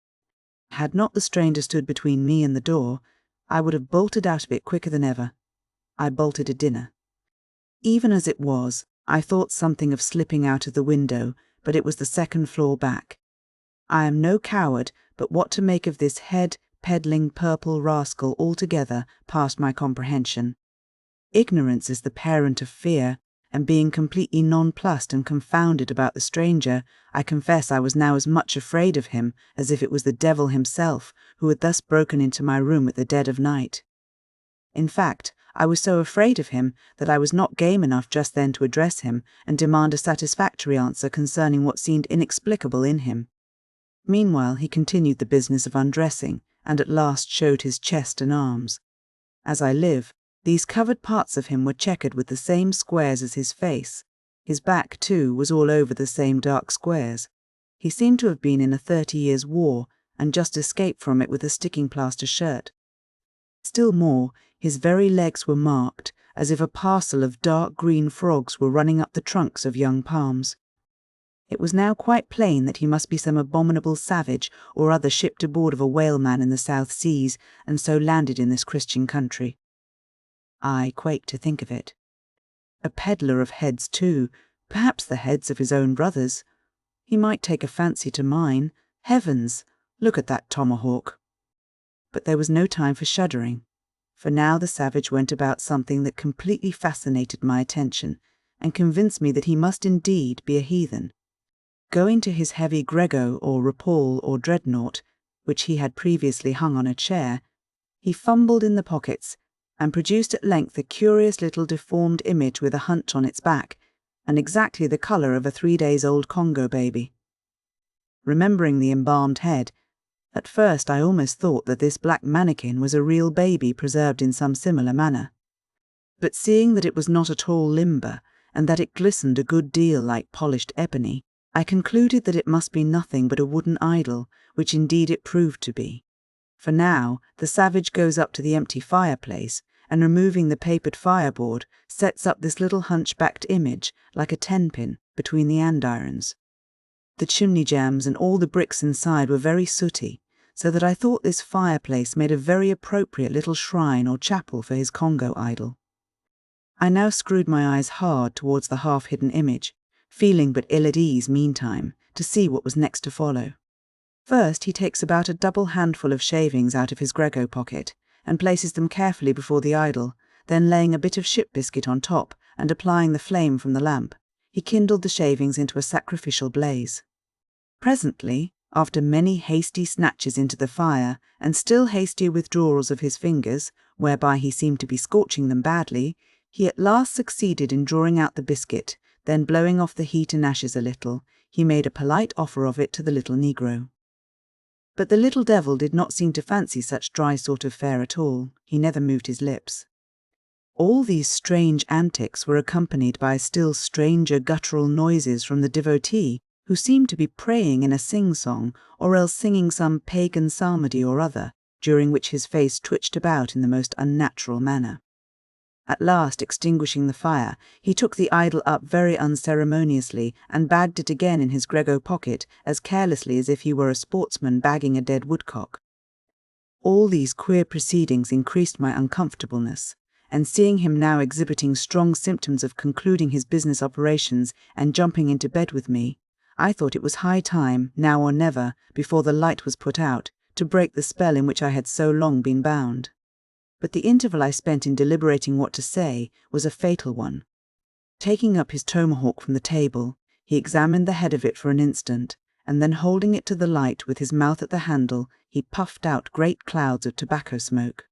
Had not the stranger stood between me and the door, I would have bolted out of it quicker than ever. I bolted at dinner. Even as it was, I thought something of slipping out of the window, but it was the second floor back. I am no coward, but what to make of this head-peddling purple rascal altogether past my comprehension. Ignorance is the parent of fear, and being completely nonplussed and confounded about the stranger, I confess I was now as much afraid of him as if it was the devil himself who had thus broken into my room at the dead of night. In fact, I was so afraid of him that I was not game enough just then to address him and demand a satisfactory answer concerning what seemed inexplicable in him. Meanwhile he continued the business of undressing, and at last showed his chest and arms. As I live, these covered parts of him were checkered with the same squares as his face. His back, too, was all over the same dark squares. He seemed to have been in a 30 years' war, and just escaped from it with a sticking-plaster shirt. Still more, his very legs were marked, as if a parcel of dark green frogs were running up the trunks of young palms. It was now quite plain that he must be some abominable savage or other shipped aboard of a whaleman in the South Seas, and so landed in this Christian country. I quaked to think of it. A peddler of heads too, perhaps the heads of his own brothers. He might take a fancy to mine. Heavens! Look at that tomahawk. But there was no time for shuddering, for now the savage went about something that completely fascinated my attention, and convinced me that he must indeed be a heathen. Going to his heavy grego or rapal or dreadnought, which he had previously hung on a chair, he fumbled in the pockets, and produced at length a curious little deformed image with a hunch on its back, and exactly the colour of a 3-days-old Congo baby. Remembering the embalmed head, at first I almost thought that this black mannequin was a real baby preserved in some similar manner. But seeing that it was not at all limber, and that it glistened a good deal like polished ebony, I concluded that it must be nothing but a wooden idol, which indeed it proved to be. For now the savage goes up to the empty fireplace, and removing the papered fireboard, sets up this little hunchbacked image, like a tenpin, between the andirons. The chimney jambs and all the bricks inside were very sooty, so that I thought this fireplace made a very appropriate little shrine or chapel for his Congo idol. I now screwed my eyes hard towards the half-hidden image, feeling but ill at ease meantime, to see what was next to follow. First he takes about a double handful of shavings out of his grego pocket, and places them carefully before the idol, then laying a bit of ship biscuit on top, and applying the flame from the lamp, he kindled the shavings into a sacrificial blaze. Presently, after many hasty snatches into the fire, and still hastier withdrawals of his fingers, whereby he seemed to be scorching them badly, he at last succeeded in drawing out the biscuit, then blowing off the heat and ashes a little, he made a polite offer of it to the little negro. But the little devil did not seem to fancy such dry sort of fare at all. He never moved his lips. All these strange antics were accompanied by still stranger guttural noises from the devotee, who seemed to be praying in a sing-song, or else singing some pagan psalmody or other, during which his face twitched about in the most unnatural manner. At last, extinguishing the fire, he took the idol up very unceremoniously and bagged it again in his grego pocket as carelessly as if he were a sportsman bagging a dead woodcock. All these queer proceedings increased my uncomfortableness, and seeing him now exhibiting strong symptoms of concluding his business operations and jumping into bed with me, I thought it was high time, now or never, before the light was put out, to break the spell in which I had so long been bound. But the interval I spent in deliberating what to say was a fatal one. Taking up his tomahawk from the table, he examined the head of it for an instant, and then holding it to the light with his mouth at the handle, he puffed out great clouds of tobacco smoke.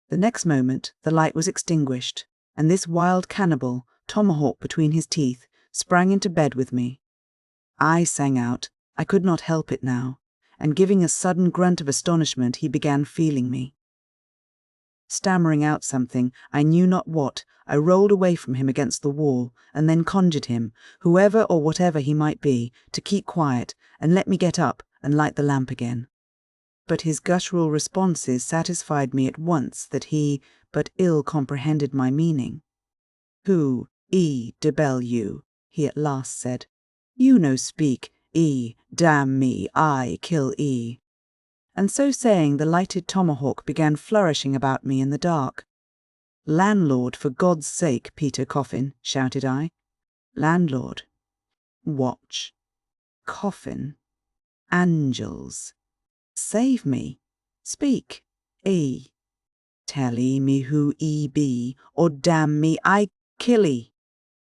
The next moment the light was extinguished, and this wild cannibal, tomahawk between his teeth, sprang into bed with me. I sang out, I could not help it now, and giving a sudden grunt of astonishment, he began feeling me. Stammering out something, I knew not what, I rolled away from him against the wall, and then conjured him, whoever or whatever he might be, to keep quiet, and let me get up and light the lamp again. But his guttural responses satisfied me at once that he but ill comprehended my meaning. "Who, debel you," he at last said. "You no speak, damn me, I kill E." And so saying, the lighted tomahawk began flourishing about me in the dark. "Landlord, for God's sake, Peter Coffin," shouted I. "Landlord. Watch. Coffin. Angels. Save me. Speak. Tell me who be, or damn me, I kill E,"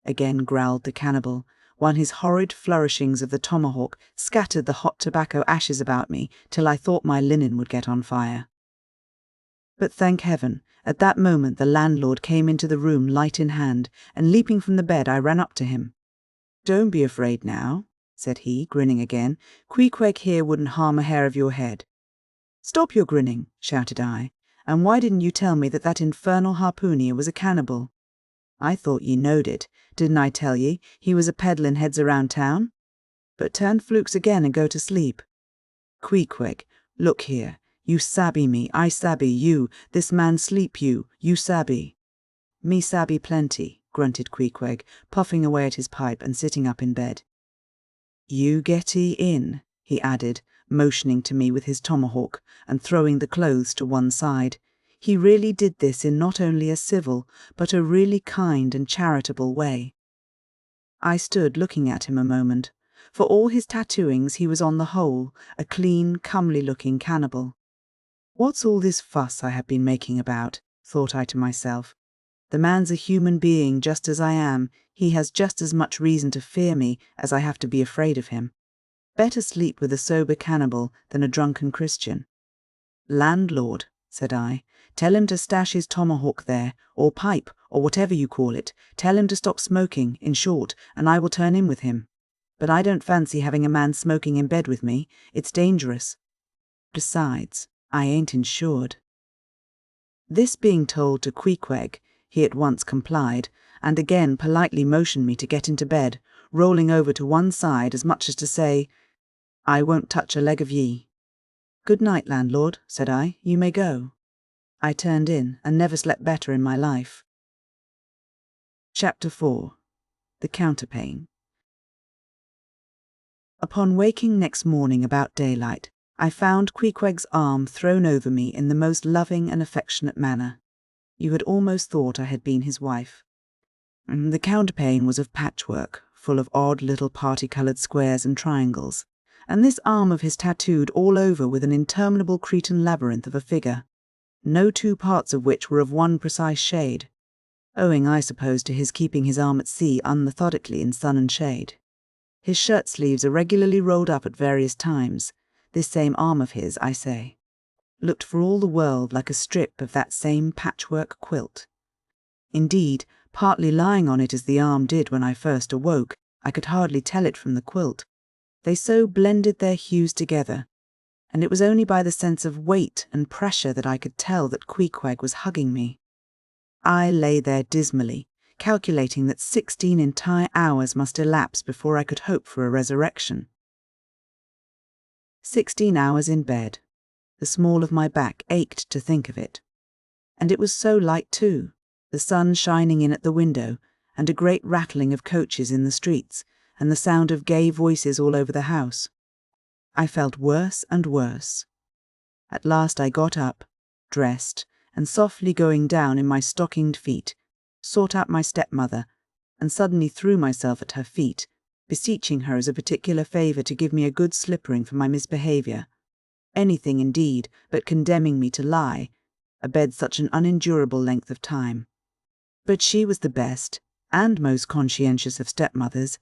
again growled the cannibal, while his horrid flourishings of the tomahawk scattered the hot tobacco ashes about me till I thought my linen would get on fire. But thank heaven, at that moment the landlord came into the room light in hand, and leaping from the bed I ran up to him. "Don't be afraid now," said he, grinning again. "Queequeg here wouldn't harm a hair of your head." "Stop your grinning," shouted I, "and why didn't you tell me that that infernal harpooner was a cannibal? I thought ye knowed it, didn't I tell ye he was a peddlin' heads around town? But turn flukes again and go to sleep. Queequeg, look here, you sabby me, I sabby you, this man sleep you sabby." "Me sabby plenty," grunted Queequeg, puffing away at his pipe and sitting up in bed. "You getty in," he added, motioning to me with his tomahawk and throwing the clothes to one side. He really did this in not only a civil, but a really kind and charitable way. I stood looking at him a moment. For all his tattooings, he was on the whole a clean, comely-looking cannibal. What's all this fuss I have been making about, thought I to myself. The man's a human being just as I am. He has just as much reason to fear me as I have to be afraid of him. Better sleep with a sober cannibal than a drunken Christian. "Landlord," said I, "tell him to stash his tomahawk there, or pipe, or whatever you call it. Tell him to stop smoking, in short, and I will turn in with him. But I don't fancy having a man smoking in bed with me. It's dangerous. Besides, I ain't insured." This being told to Queequeg, he at once complied, and again politely motioned me to get into bed, rolling over to one side as much as to say, "I won't touch a leg of ye." "Good night, landlord," said I. "You may go." I turned in, and never slept better in my life. Chapter 4. The Counterpane. Upon waking next morning about daylight, I found Queequeg's arm thrown over me in the most loving and affectionate manner. You had almost thought I had been his wife. The counterpane was of patchwork, full of odd little party-coloured squares and triangles, and this arm of his tattooed all over with an interminable Cretan labyrinth of a figure, no two parts of which were of one precise shade, owing, I suppose, to his keeping his arm at sea unmethodically in sun and shade. His shirt sleeves are regularly rolled up at various times. This same arm of his, I say, looked for all the world like a strip of that same patchwork quilt. Indeed, partly lying on it as the arm did when I first awoke, I could hardly tell it from the quilt. They so blended their hues together, and it was only by the sense of weight and pressure that I could tell that Queequeg was hugging me. I lay there dismally, calculating that 16 entire hours must elapse before I could hope for a resurrection. 16 hours in bed. The small of my back ached to think of it. And it was so light too, the sun shining in at the window, and a great rattling of coaches in the streets, and the sound of gay voices all over the house. I felt worse and worse. At last I got up, dressed, and softly going down in my stockinged feet, sought out my stepmother, and suddenly threw myself at her feet, beseeching her as a particular favour to give me a good slippering for my misbehaviour. Anything, indeed, but condemning me to lie abed such an unendurable length of time. But she was the best and most conscientious of stepmothers,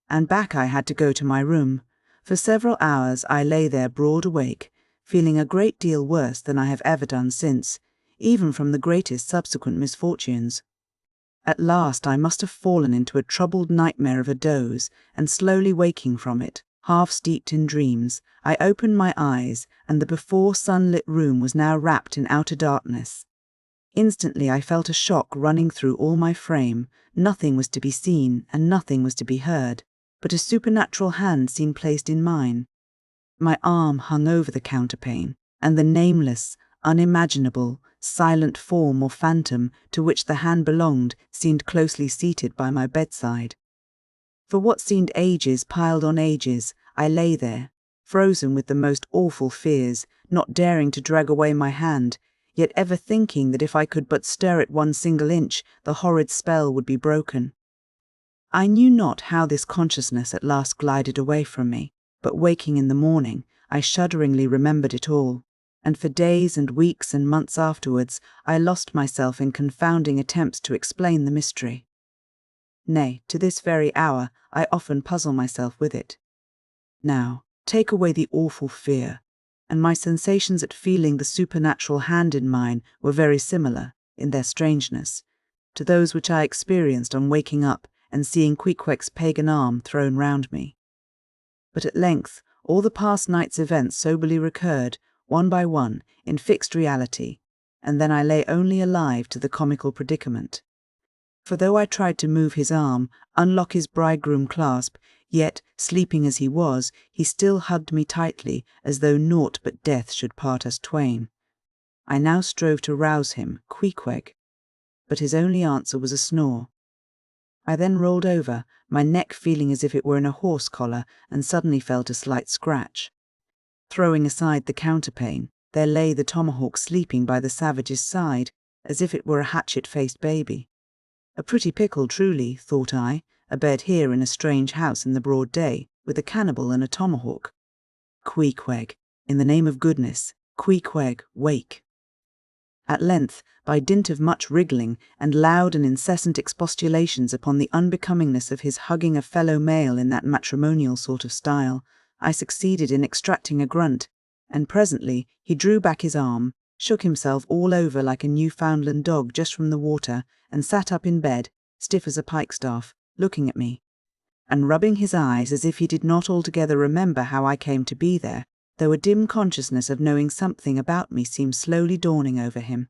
and back I had to go to my room. For several hours I lay there broad awake, feeling a great deal worse than I have ever done since, even from the greatest subsequent misfortunes. At last I must have fallen into a troubled nightmare of a doze, and slowly waking from it, half steeped in dreams, I opened my eyes, and the before sunlit room was now wrapped in outer darkness. Instantly I felt a shock running through all my frame. Nothing was to be seen, and nothing was to be heard, but a supernatural hand seemed placed in mine. My arm hung over the counterpane, and the nameless, unimaginable, silent form or phantom to which the hand belonged seemed closely seated by my bedside. For what seemed ages piled on ages, I lay there, frozen with the most awful fears, not daring to drag away my hand, yet ever thinking that if I could but stir it one single inch, the horrid spell would be broken. I knew not how this consciousness at last glided away from me, but waking in the morning, I shudderingly remembered it all, and for days and weeks and months afterwards I lost myself in confounding attempts to explain the mystery. Nay, to this very hour I often puzzle myself with it. Now, take away the awful fear, and my sensations at feeling the supernatural hand in mine were very similar, in their strangeness, to those which I experienced on waking up and seeing Queequeg's pagan arm thrown round me. But at length all the past night's events soberly recurred, one by one, in fixed reality, and then I lay only alive to the comical predicament. For though I tried to move his arm, unlock his bridegroom clasp, yet, sleeping as he was, he still hugged me tightly, as though naught but death should part us twain. I now strove to rouse him, Queequeg, but his only answer was a snore. I then rolled over, my neck feeling as if it were in a horse collar, and suddenly felt a slight scratch. Throwing aside the counterpane, there lay the tomahawk sleeping by the savage's side, as if it were a hatchet-faced baby. A pretty pickle, truly, thought I, abed here in a strange house in the broad day, with a cannibal and a tomahawk. Queequeg, in the name of goodness, Queequeg, wake. At length, by dint of much wriggling and loud and incessant expostulations upon the unbecomingness of his hugging a fellow male in that matrimonial sort of style, I succeeded in extracting a grunt, and presently he drew back his arm, shook himself all over like a Newfoundland dog just from the water, and sat up in bed, stiff as a pikestaff, looking at me, and rubbing his eyes as if he did not altogether remember how I came to be there, though a dim consciousness of knowing something about me seemed slowly dawning over him.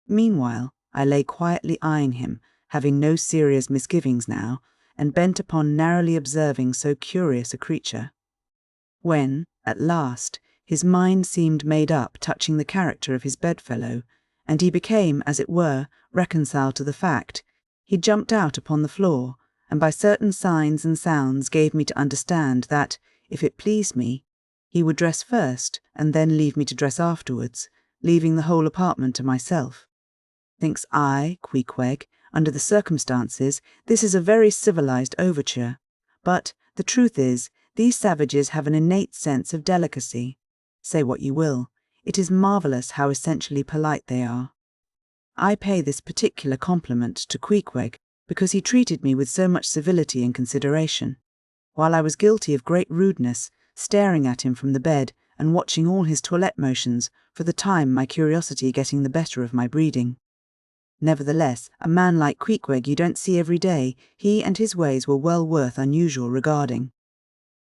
Meanwhile, I lay quietly eyeing him, having no serious misgivings now, and bent upon narrowly observing so curious a creature. When, at last, his mind seemed made up touching the character of his bedfellow, and he became, as it were, reconciled to the fact, he jumped out upon the floor, and by certain signs and sounds gave me to understand that, if it pleased me, he would dress first, and then leave me to dress afterwards, leaving the whole apartment to myself. Thinks I, Queequeg, under the circumstances, this is a very civilized overture, but the truth is, these savages have an innate sense of delicacy. Say what you will, it is marvellous how essentially polite they are. I pay this particular compliment to Queequeg because he treated me with so much civility and consideration, while I was guilty of great rudeness, staring at him from the bed and watching all his toilette motions, for the time my curiosity getting the better of my breeding. Nevertheless, a man like Queequeg you don't see every day. He and his ways were well worth unusual regarding.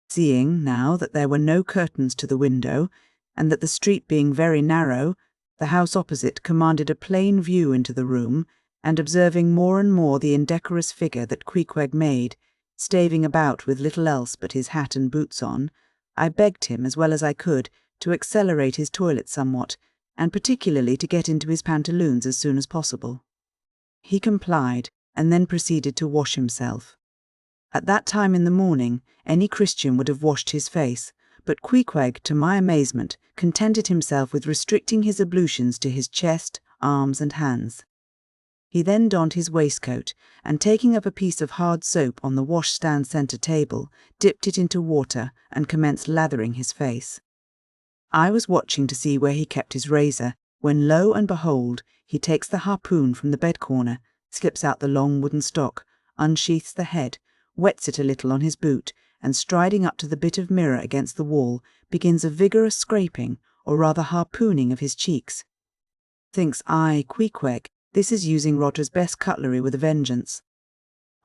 Seeing, now, that there were no curtains to the window, and that the street being very narrow, the house opposite commanded a plain view into the room, and observing more and more the indecorous figure that Queequeg made, staving about with little else but his hat and boots on, I begged him, as well as I could, to accelerate his toilet somewhat, and particularly to get into his pantaloons as soon as possible. He complied, and then proceeded to wash himself. At that time in the morning, any Christian would have washed his face, but Queequeg, to my amazement, contented himself with restricting his ablutions to his chest, arms and hands. He then donned his waistcoat and, taking up a piece of hard soap on the washstand centre table, dipped it into water and commenced lathering his face. I was watching to see where he kept his razor, when lo and behold, he takes the harpoon from the bed corner, slips out the long wooden stock, unsheaths the head, wets it a little on his boot, and striding up to the bit of mirror against the wall, begins a vigorous scraping, or rather harpooning, of his cheeks. Thinks I, Queequeg, this is using Roger's best cutlery with a vengeance.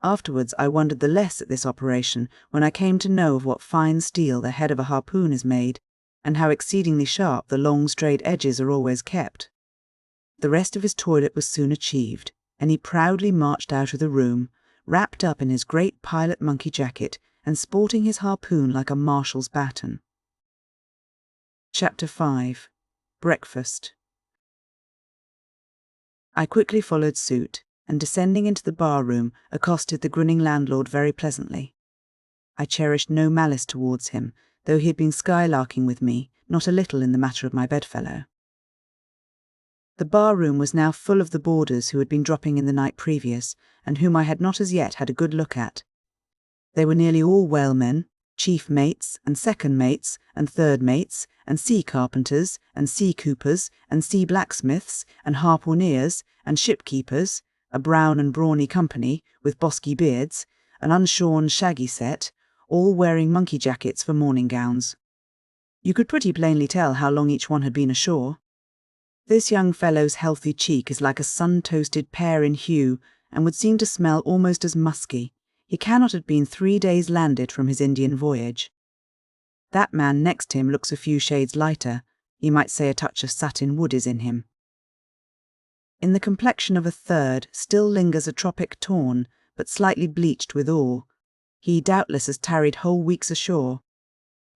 Afterwards I wondered the less at this operation when I came to know of what fine steel the head of a harpoon is made, and how exceedingly sharp the long straight edges are always kept. The rest of his toilet was soon achieved, and he proudly marched out of the room, wrapped up in his great pilot monkey jacket and sporting his harpoon like a marshal's baton. Chapter 5. Breakfast. I quickly followed suit, and descending into the bar-room, accosted the grinning landlord very pleasantly. I cherished no malice towards him, though he had been skylarking with me not a little in the matter of my bedfellow. The bar-room was now full of the boarders who had been dropping in the night previous, and whom I had not as yet had a good look at. They were nearly all whalemen, chief mates, and second mates, and third mates, and sea carpenters, and sea coopers, and sea blacksmiths, and harpooneers, and shipkeepers, a brown and brawny company, with bosky beards, an unshorn shaggy set, all wearing monkey jackets for morning gowns. You could pretty plainly tell how long each one had been ashore. This young fellow's healthy cheek is like a sun-toasted pear in hue, and would seem to smell almost as musky. He cannot have been 3 days landed from his Indian voyage. That man next him looks a few shades lighter. You might say a touch of satin wood is in him. In the complexion of a third still lingers a tropic tawn, but slightly bleached withal. He doubtless has tarried whole weeks ashore.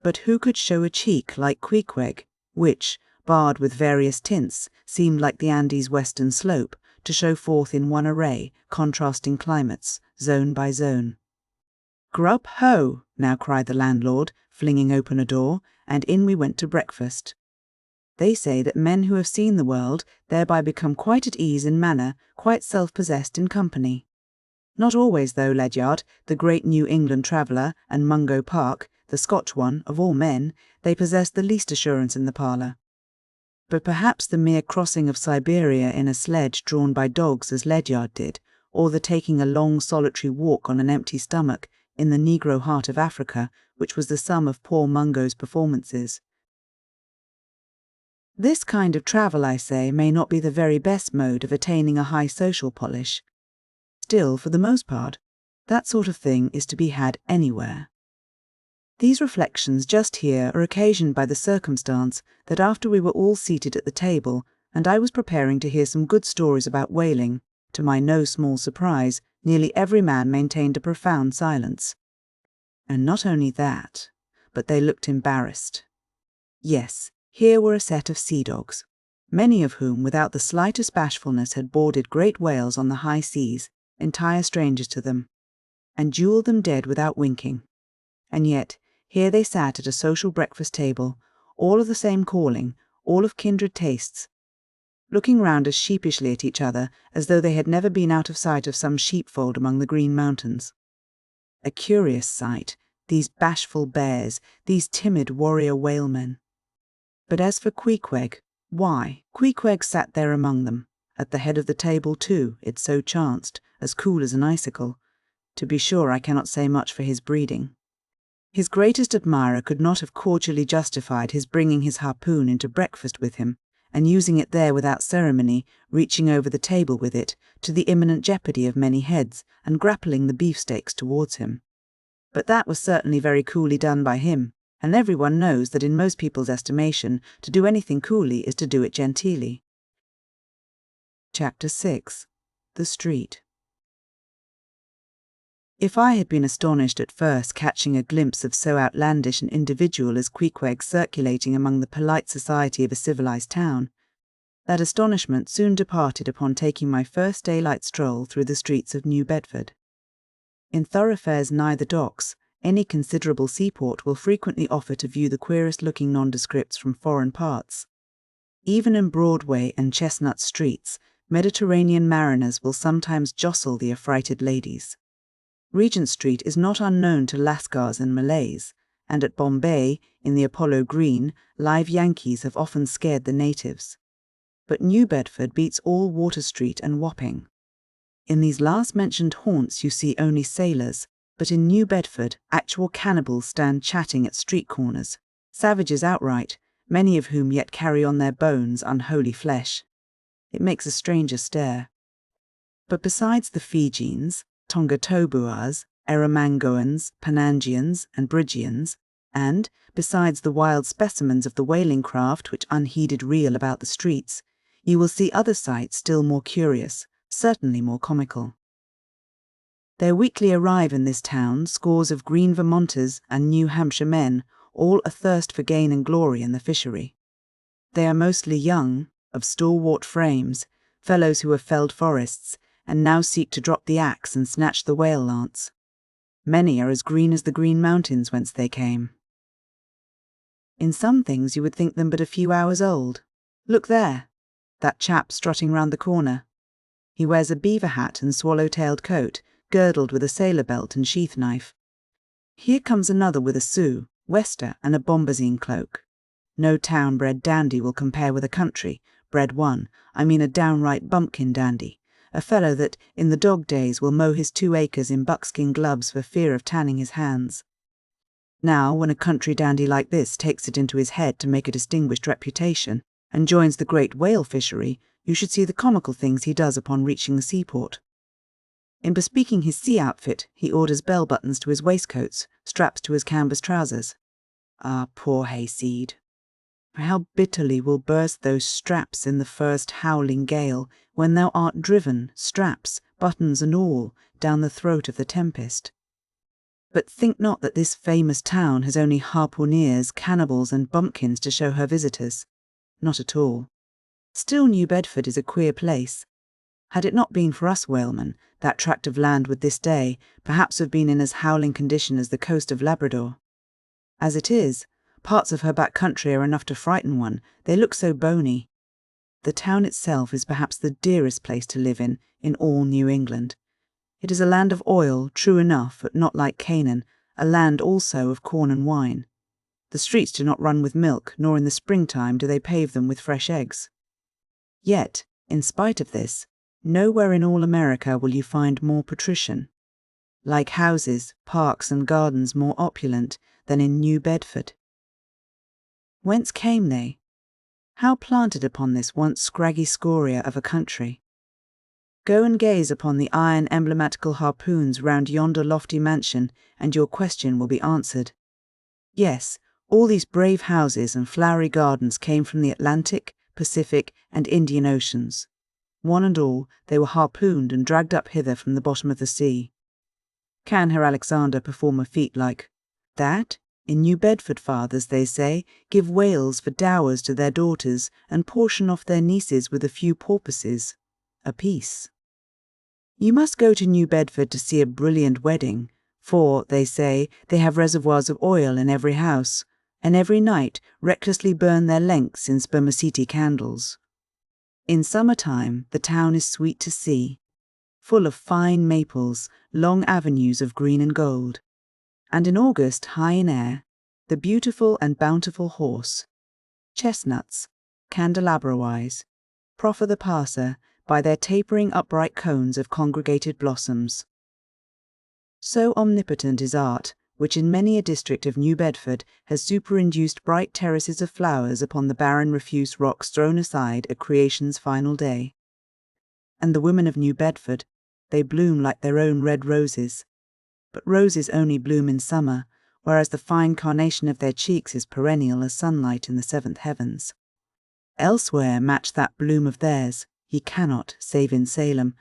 But who could show a cheek like Queequeg, which, barred with various tints, seemed like the Andes' western slope, to show forth in one array, contrasting climates, zone by zone. "Grub ho!" now cried the landlord, flinging open a door, and in we went to breakfast. They say that men who have seen the world thereby become quite at ease in manner, quite self-possessed in company. Not always, though, Ledyard, the great New England traveller, and Mungo Park, the Scotch one, of all men, they possess the least assurance in the parlour. But perhaps the mere crossing of Siberia in a sledge drawn by dogs as Ledyard did, or the taking a long solitary walk on an empty stomach in the Negro heart of Africa, which was the sum of poor Mungo's performances. This kind of travel, I say, may not be the very best mode of attaining a high social polish. Still, for the most part, that sort of thing is to be had anywhere. These reflections just here are occasioned by the circumstance that after we were all seated at the table, and I was preparing to hear some good stories about whaling, to my no small surprise, nearly every man maintained a profound silence. And not only that, but they looked embarrassed. Yes, here were a set of sea dogs, many of whom without the slightest bashfulness had boarded great whales on the high seas, entire strangers to them, and jewelled them dead without winking. And yet, here they sat at a social breakfast table, all of the same calling, all of kindred tastes, looking round as sheepishly at each other as though they had never been out of sight of some sheepfold among the green mountains. A curious sight, these bashful bears, these timid warrior whalemen. But as for Queequeg, why, Queequeg sat there among them, at the head of the table too, it so chanced, as cool as an icicle. To be sure, I cannot say much for his breeding. His greatest admirer could not have cordially justified his bringing his harpoon into breakfast with him, and using it there without ceremony, reaching over the table with it, to the imminent jeopardy of many heads, and grappling the beefsteaks towards him. But that was certainly very coolly done by him, and everyone knows that in most people's estimation, to do anything coolly is to do it genteelly. Chapter 6. The Street. If I had been astonished at first catching a glimpse of so outlandish an individual as Queequeg circulating among the polite society of a civilized town, that astonishment soon departed upon taking my first daylight stroll through the streets of New Bedford. In thoroughfares nigh the docks, any considerable seaport will frequently offer to view the queerest-looking nondescripts from foreign parts. Even in Broadway and Chestnut streets, Mediterranean mariners will sometimes jostle the affrighted ladies. Regent Street is not unknown to Lascars and Malays, and at Bombay, in the Apollo Green, live Yankees have often scared the natives. But New Bedford beats all Water Street and Wapping. In these last-mentioned haunts you see only sailors, but in New Bedford, actual cannibals stand chatting at street corners, savages outright, many of whom yet carry on their bones unholy flesh. It makes a stranger stare. But besides the Fijians, Tongatobuas, Erromangoans, Panangians, and Bridgians, and, besides the wild specimens of the whaling craft which unheeded reel about the streets, you will see other sights still more curious, certainly more comical. There weekly arrive in this town scores of green Vermonters and New Hampshire men, all athirst for gain and glory in the fishery. They are mostly young, of stalwart frames, fellows who have felled forests, and now seek to drop the axe and snatch the whale lance. Many are as green as the Green Mountains whence they came. In some things you would think them but a few hours old. Look there, that chap strutting round the corner. He wears a beaver hat and swallow-tailed coat, girdled with a sailor belt and sheath knife. Here comes another with a sou, wester, and a bombazine cloak. No town-bred dandy will compare with a country-bred one, I mean a downright bumpkin dandy, a fellow that, in the dog days, will mow his 2 acres in buckskin gloves for fear of tanning his hands. Now, when a country dandy like this takes it into his head to make a distinguished reputation, and joins the great whale fishery, you should see the comical things he does upon reaching the seaport. In bespeaking his sea outfit, he orders bell-buttons to his waistcoats, straps to his canvas trousers. Ah, poor hayseed! How bitterly will burst those straps in the first howling gale, when thou art driven, straps, buttons and all, down the throat of the tempest. But think not that this famous town has only harpooneers, cannibals and bumpkins to show her visitors. Not at all. Still New Bedford is a queer place. Had it not been for us whalemen, that tract of land would this day perhaps have been in as howling condition as the coast of Labrador. As it is, parts of her back country are enough to frighten one, they look so bony. The town itself is perhaps the dearest place to live in all New England. It is a land of oil, true enough, but not like Canaan, a land also of corn and wine. The streets do not run with milk, nor in the springtime do they pave them with fresh eggs. Yet, in spite of this, nowhere in all America will you find more patrician, like houses, parks and gardens more opulent, than in New Bedford. Whence came they? How planted upon this once scraggy scoria of a country? Go and gaze upon the iron emblematical harpoons round yonder lofty mansion, and your question will be answered. Yes, all these brave houses and flowery gardens came from the Atlantic, Pacific, and Indian Oceans. One and all, they were harpooned and dragged up hither from the bottom of the sea. Can Herr Alexander perform a feat like that? In New Bedford fathers, they say, give whales for dowers to their daughters, and portion off their nieces with a few porpoises apiece. You must go to New Bedford to see a brilliant wedding, for, they say, they have reservoirs of oil in every house, and every night recklessly burn their lengths in spermaceti candles. In summer-time the town is sweet to see, full of fine maples, long avenues of green and gold, and in August, high in air, the beautiful and bountiful horse, chestnuts, candelabra-wise, proffer the passer by their tapering upright cones of congregated blossoms. So omnipotent is art, which in many a district of New Bedford has superinduced bright terraces of flowers upon the barren refuse rocks thrown aside at creation's final day. And the women of New Bedford, they bloom like their own red roses. But roses only bloom in summer, whereas the fine carnation of their cheeks is perennial as sunlight in the seventh heavens. Elsewhere match that bloom of theirs he cannot, save in Salem,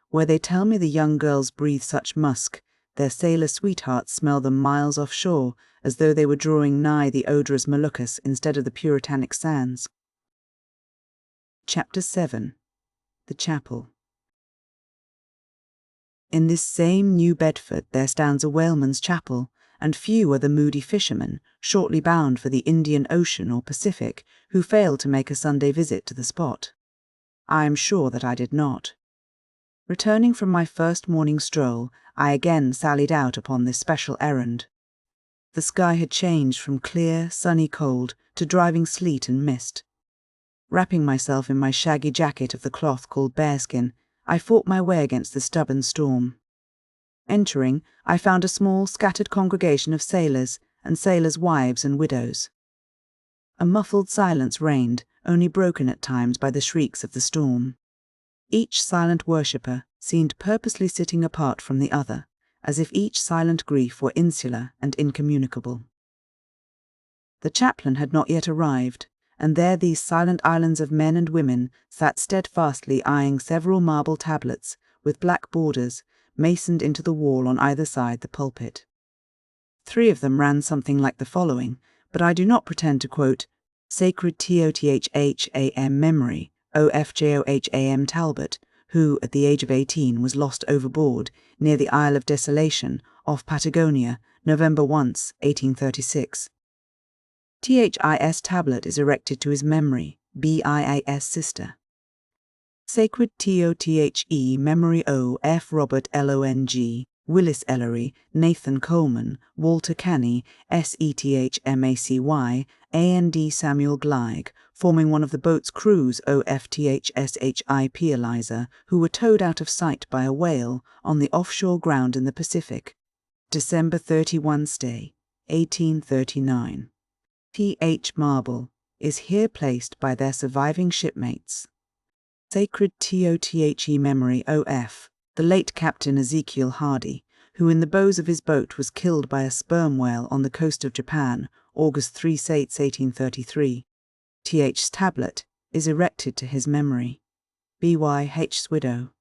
where they tell me the young girls breathe such musk, their sailor sweethearts smell them miles offshore, as though they were drawing nigh the odorous Moluccas instead of the puritanic sands. Chapter 7. The Chapel. In this same New Bedford there stands a whaleman's chapel, and few are the moody fishermen, shortly bound for the Indian Ocean or Pacific, who failed to make a Sunday visit to the spot. I am sure that I did not. Returning from my first morning stroll, I again sallied out upon this special errand. The sky had changed from clear, sunny cold to driving sleet and mist. Wrapping myself in my shaggy jacket of the cloth called bearskin, I fought my way against the stubborn storm. Entering, I found a small, scattered congregation of sailors and sailors' wives and widows. A muffled silence reigned, only broken at times by the shrieks of the storm. Each silent worshipper seemed purposely sitting apart from the other, as if each silent grief were insular and incommunicable. The chaplain had not yet arrived, and there these silent islands of men and women sat steadfastly eyeing several marble tablets with black borders masoned into the wall on either side the pulpit. 3 of them ran something like the following, but I do not pretend to quote Sacred Thotham Memory, OFJOHAM Talbot, who, at the age of 18, was lost overboard near the Isle of Desolation, off Patagonia, November 1, 1836. THIS tablet is erected to his memory, BIIS sister. Sacred TOTHE Memory O F Robert LONG, Willis Ellery, Nathan Coleman, Walter Canny, SETHMACY, AND Samuel Gleig, forming one of the boat's crews OFTHSHIP Eliza, who were towed out of sight by a whale on the offshore ground in the Pacific. December 31 stay, 1839. T.H. Marble is here placed by their surviving shipmates. Sacred TOTHE Memory O.F., the late Captain Ezekiel Hardy, who in the bows of his boat was killed by a sperm whale on the coast of Japan, August 3, 1833. T.H.'s tablet is erected to his memory. B.Y.H. widow.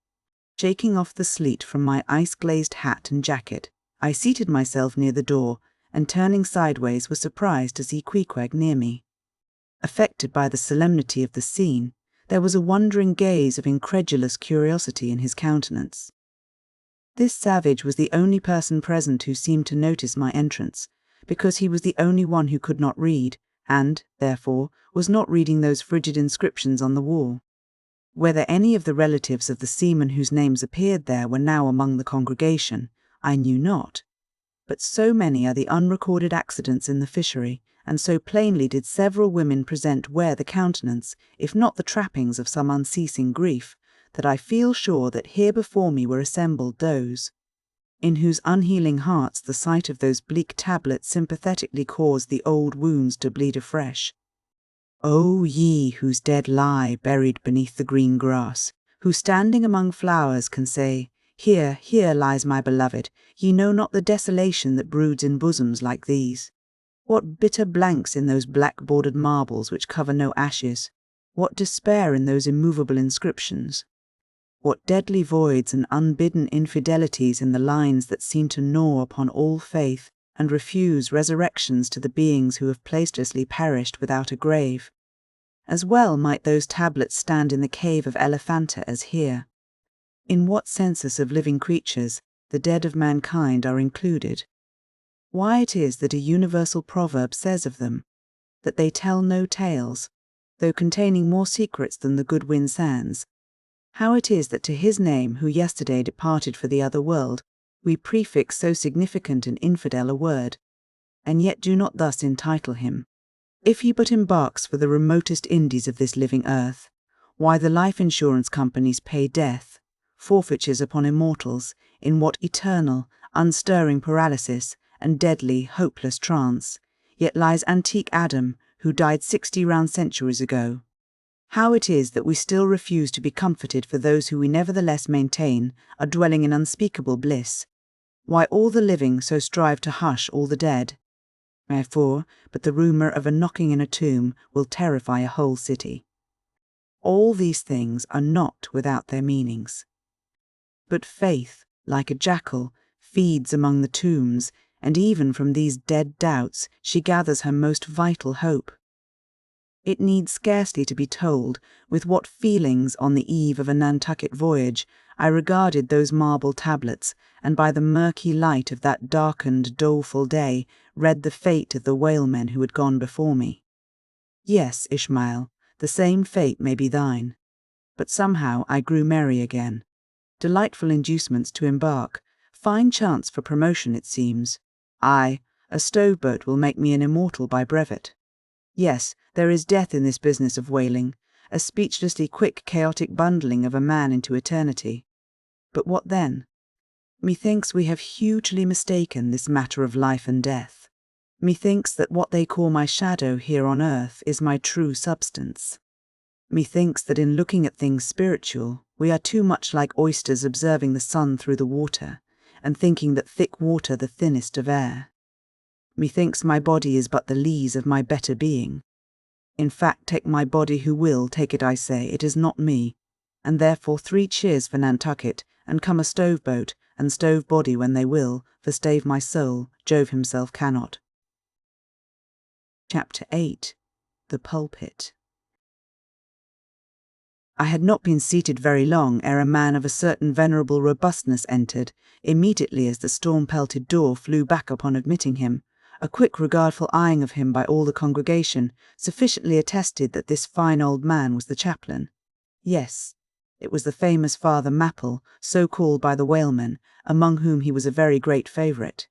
Shaking off the sleet from my ice-glazed hat and jacket, I seated myself near the door, and turning sideways was surprised to see Queequeg near me. Affected by the solemnity of the scene, there was a wondering gaze of incredulous curiosity in his countenance. This savage was the only person present who seemed to notice my entrance, because he was the only one who could not read, and, therefore, was not reading those frigid inscriptions on the wall. Whether any of the relatives of the seamen whose names appeared there were now among the congregation, I knew not. But so many are the unrecorded accidents in the fishery, and so plainly did several women present wear the countenance, if not the trappings of some unceasing grief, that I feel sure that here before me were assembled those, in whose unhealing hearts the sight of those bleak tablets sympathetically caused the old wounds to bleed afresh. O ye whose dead lie buried beneath the green grass, who standing among flowers can say, Here, here lies my beloved, ye know not the desolation that broods in bosoms like these. What bitter blanks in those black-bordered marbles which cover no ashes, what despair in those immovable inscriptions. What deadly voids and unbidden infidelities in the lines that seem to gnaw upon all faith and refuse resurrections to the beings who have placelessly perished without a grave. As well might those tablets stand in the cave of Elephanta as here. In what census of living creatures the dead of mankind are included? Why it is that a universal proverb says of them, that they tell no tales, though containing more secrets than the good wind sands. How it is that to his name, who yesterday departed for the other world, we prefix so significant and infidel a word, and yet do not thus entitle him. If he but embarks for the remotest Indies of this living earth, why the life insurance companies pay death, forfeitures upon immortals, in what eternal, unstirring paralysis and deadly, hopeless trance, yet lies antique Adam, who died 60 round centuries ago. How it is that we still refuse to be comforted for those who we nevertheless maintain are dwelling in unspeakable bliss, why all the living so strive to hush all the dead. Wherefore, but the rumour of a knocking in a tomb will terrify a whole city. All these things are not without their meanings. But faith, like a jackal, feeds among the tombs, and even from these dead doubts she gathers her most vital hope. It needs scarcely to be told with what feelings on the eve of a Nantucket voyage I regarded those marble tablets, and by the murky light of that darkened, doleful day read the fate of the whalemen who had gone before me. Yes, Ishmael, the same fate may be thine. But somehow I grew merry again. Delightful inducements to embark, fine chance for promotion, it seems. Aye, a stove-boat will make me an immortal by brevet. Yes, there is death in this business of whaling, a speechlessly quick, chaotic bundling of a man into eternity. But what then? Methinks we have hugely mistaken this matter of life and death. Methinks that what they call my shadow here on earth is my true substance. Methinks that in looking at things spiritual, we are too much like oysters observing the sun through the water, and thinking that thick water the thinnest of air. Methinks my body is but the lees of my better being. In fact, take my body who will, take it I say, it is not me, and therefore 3 cheers for Nantucket, and come a stove-boat, and stove body when they will, for stave my soul, Jove himself cannot. Chapter 8. The Pulpit. I had not been seated very long ere a man of a certain venerable robustness entered, immediately as the storm-pelted door flew back upon admitting him. A quick regardful eyeing of him by all the congregation sufficiently attested that this fine old man was the chaplain. Yes, it was the famous Father Mapple, so called by the whalemen, among whom he was a very great favourite.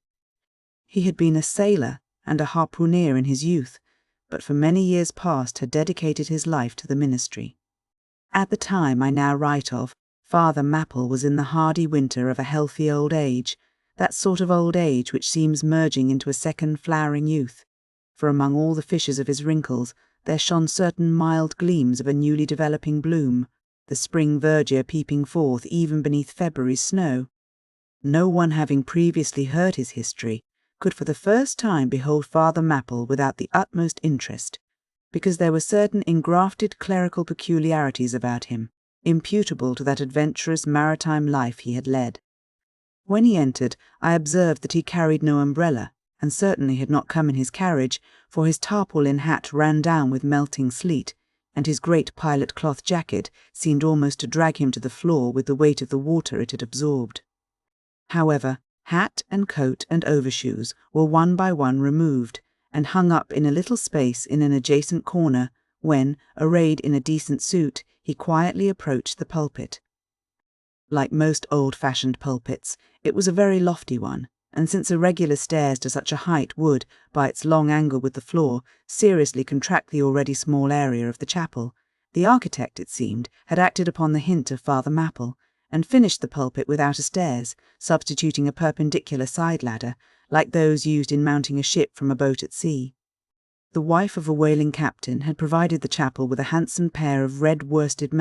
He had been a sailor and a harpooneer in his youth, but for many years past had dedicated his life to the ministry. At the time I now write of, Father Mapple was in the hardy winter of a healthy old age, that sort of old age which seems merging into a second flowering youth, for among all the fishes of his wrinkles there shone certain mild gleams of a newly developing bloom, the spring verdure peeping forth even beneath February's snow. No one having previously heard his history could for the first time behold Father Mapple without the utmost interest, because there were certain engrafted clerical peculiarities about him, imputable to that adventurous maritime life he had led. When he entered, I observed that he carried no umbrella, and certainly had not come in his carriage, for his tarpaulin hat ran down with melting sleet, and his great pilot cloth jacket seemed almost to drag him to the floor with the weight of the water it had absorbed. However, hat and coat and overshoes were one by one removed, and hung up in a little space in an adjacent corner, when, arrayed in a decent suit, he quietly approached the pulpit. Like most old-fashioned pulpits, it was a very lofty one, and since irregular stairs to such a height would, by its long angle with the floor, seriously contract the already small area of the chapel, the architect, it seemed, had acted upon the hint of Father Mapple, and finished the pulpit without a stairs, substituting a perpendicular side-ladder, like those used in mounting a ship from a boat at sea. The wife of a whaling captain had provided the chapel with a handsome pair of red worsted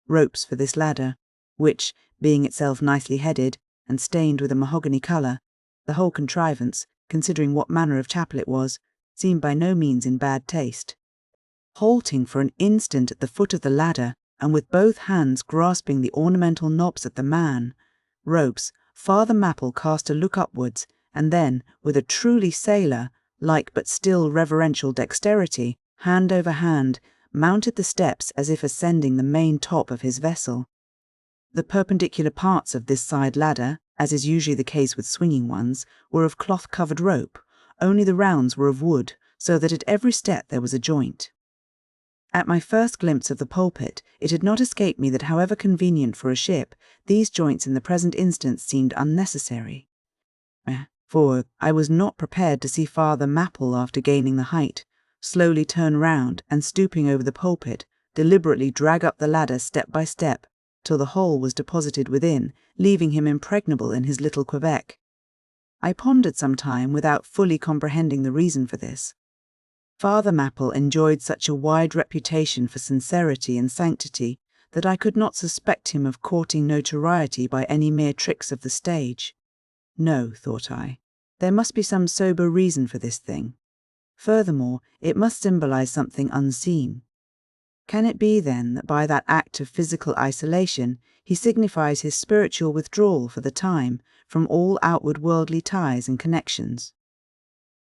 ropes for this ladder, which, being itself nicely headed, and stained with a mahogany colour, the whole contrivance, considering what manner of chapel it was, seemed by no means in bad taste. Halting for an instant at the foot of the ladder, and with both hands grasping the ornamental knobs of the ropes, Father Mapple cast a look upwards, and then, with a truly sailor-like but still reverential dexterity, hand over hand, mounted the steps as if ascending the main top of his vessel. The perpendicular parts of this side ladder, as is usually the case with swinging ones, were of cloth-covered rope, only the rounds were of wood, so that at every step there was a joint. At my first glimpse of the pulpit, it had not escaped me that however convenient for a ship, these joints in the present instance seemed unnecessary. For I was not prepared to see Father Mapple, after gaining the height, slowly turn round and, stooping over the pulpit, deliberately drag up the ladder step by step, till the whole was deposited within, leaving him impregnable in his little Quebec. I pondered some time without fully comprehending the reason for this. Father Mapple enjoyed such a wide reputation for sincerity and sanctity that I could not suspect him of courting notoriety by any mere tricks of the stage. No, thought I, there must be some sober reason for this thing. Furthermore, it must symbolize something unseen. Can it be, then, that by that act of physical isolation he signifies his spiritual withdrawal for the time from all outward worldly ties and connections?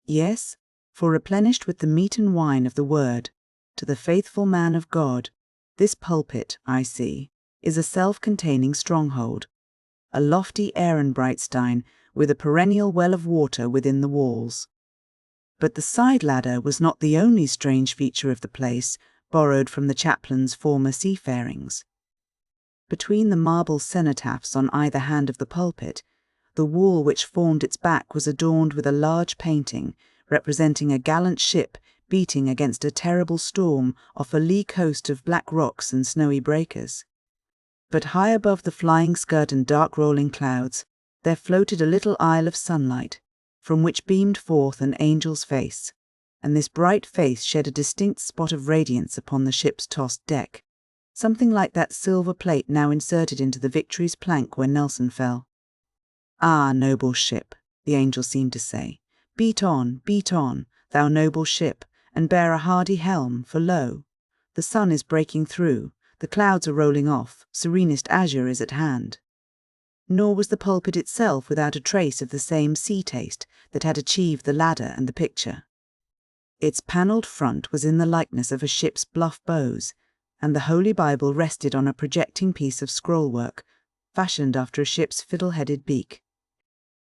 Yes, for replenished with the meat and wine of the word, To the faithful man of God, this pulpit, I see, is a self-containing stronghold, a lofty Ehrenbreitstein with a perennial well of water within the walls. But the side ladder was not the only strange feature of the place, borrowed from the chaplain's former seafarings. Between the marble cenotaphs on either hand of the pulpit, the wall which formed its back was adorned with a large painting representing a gallant ship beating against a terrible storm off a lee coast of black rocks and snowy breakers. But high above the flying scud and dark rolling clouds, there floated a little isle of sunlight, from which beamed forth an angel's face, and this bright face shed a distinct spot of radiance upon the ship's tossed deck, something like that silver plate now inserted into the Victory's plank where Nelson fell. "Ah, noble ship," the angel seemed to say, beat on, thou noble ship, and bear a hardy helm, for lo, the sun is breaking through, the clouds are rolling off, serenest azure is at hand." Nor was the pulpit itself without a trace of the same sea taste that had achieved the ladder and the picture. Its panelled front was in the likeness of a ship's bluff bows, and the Holy Bible rested on a projecting piece of scroll-work, fashioned after a ship's fiddle-headed beak.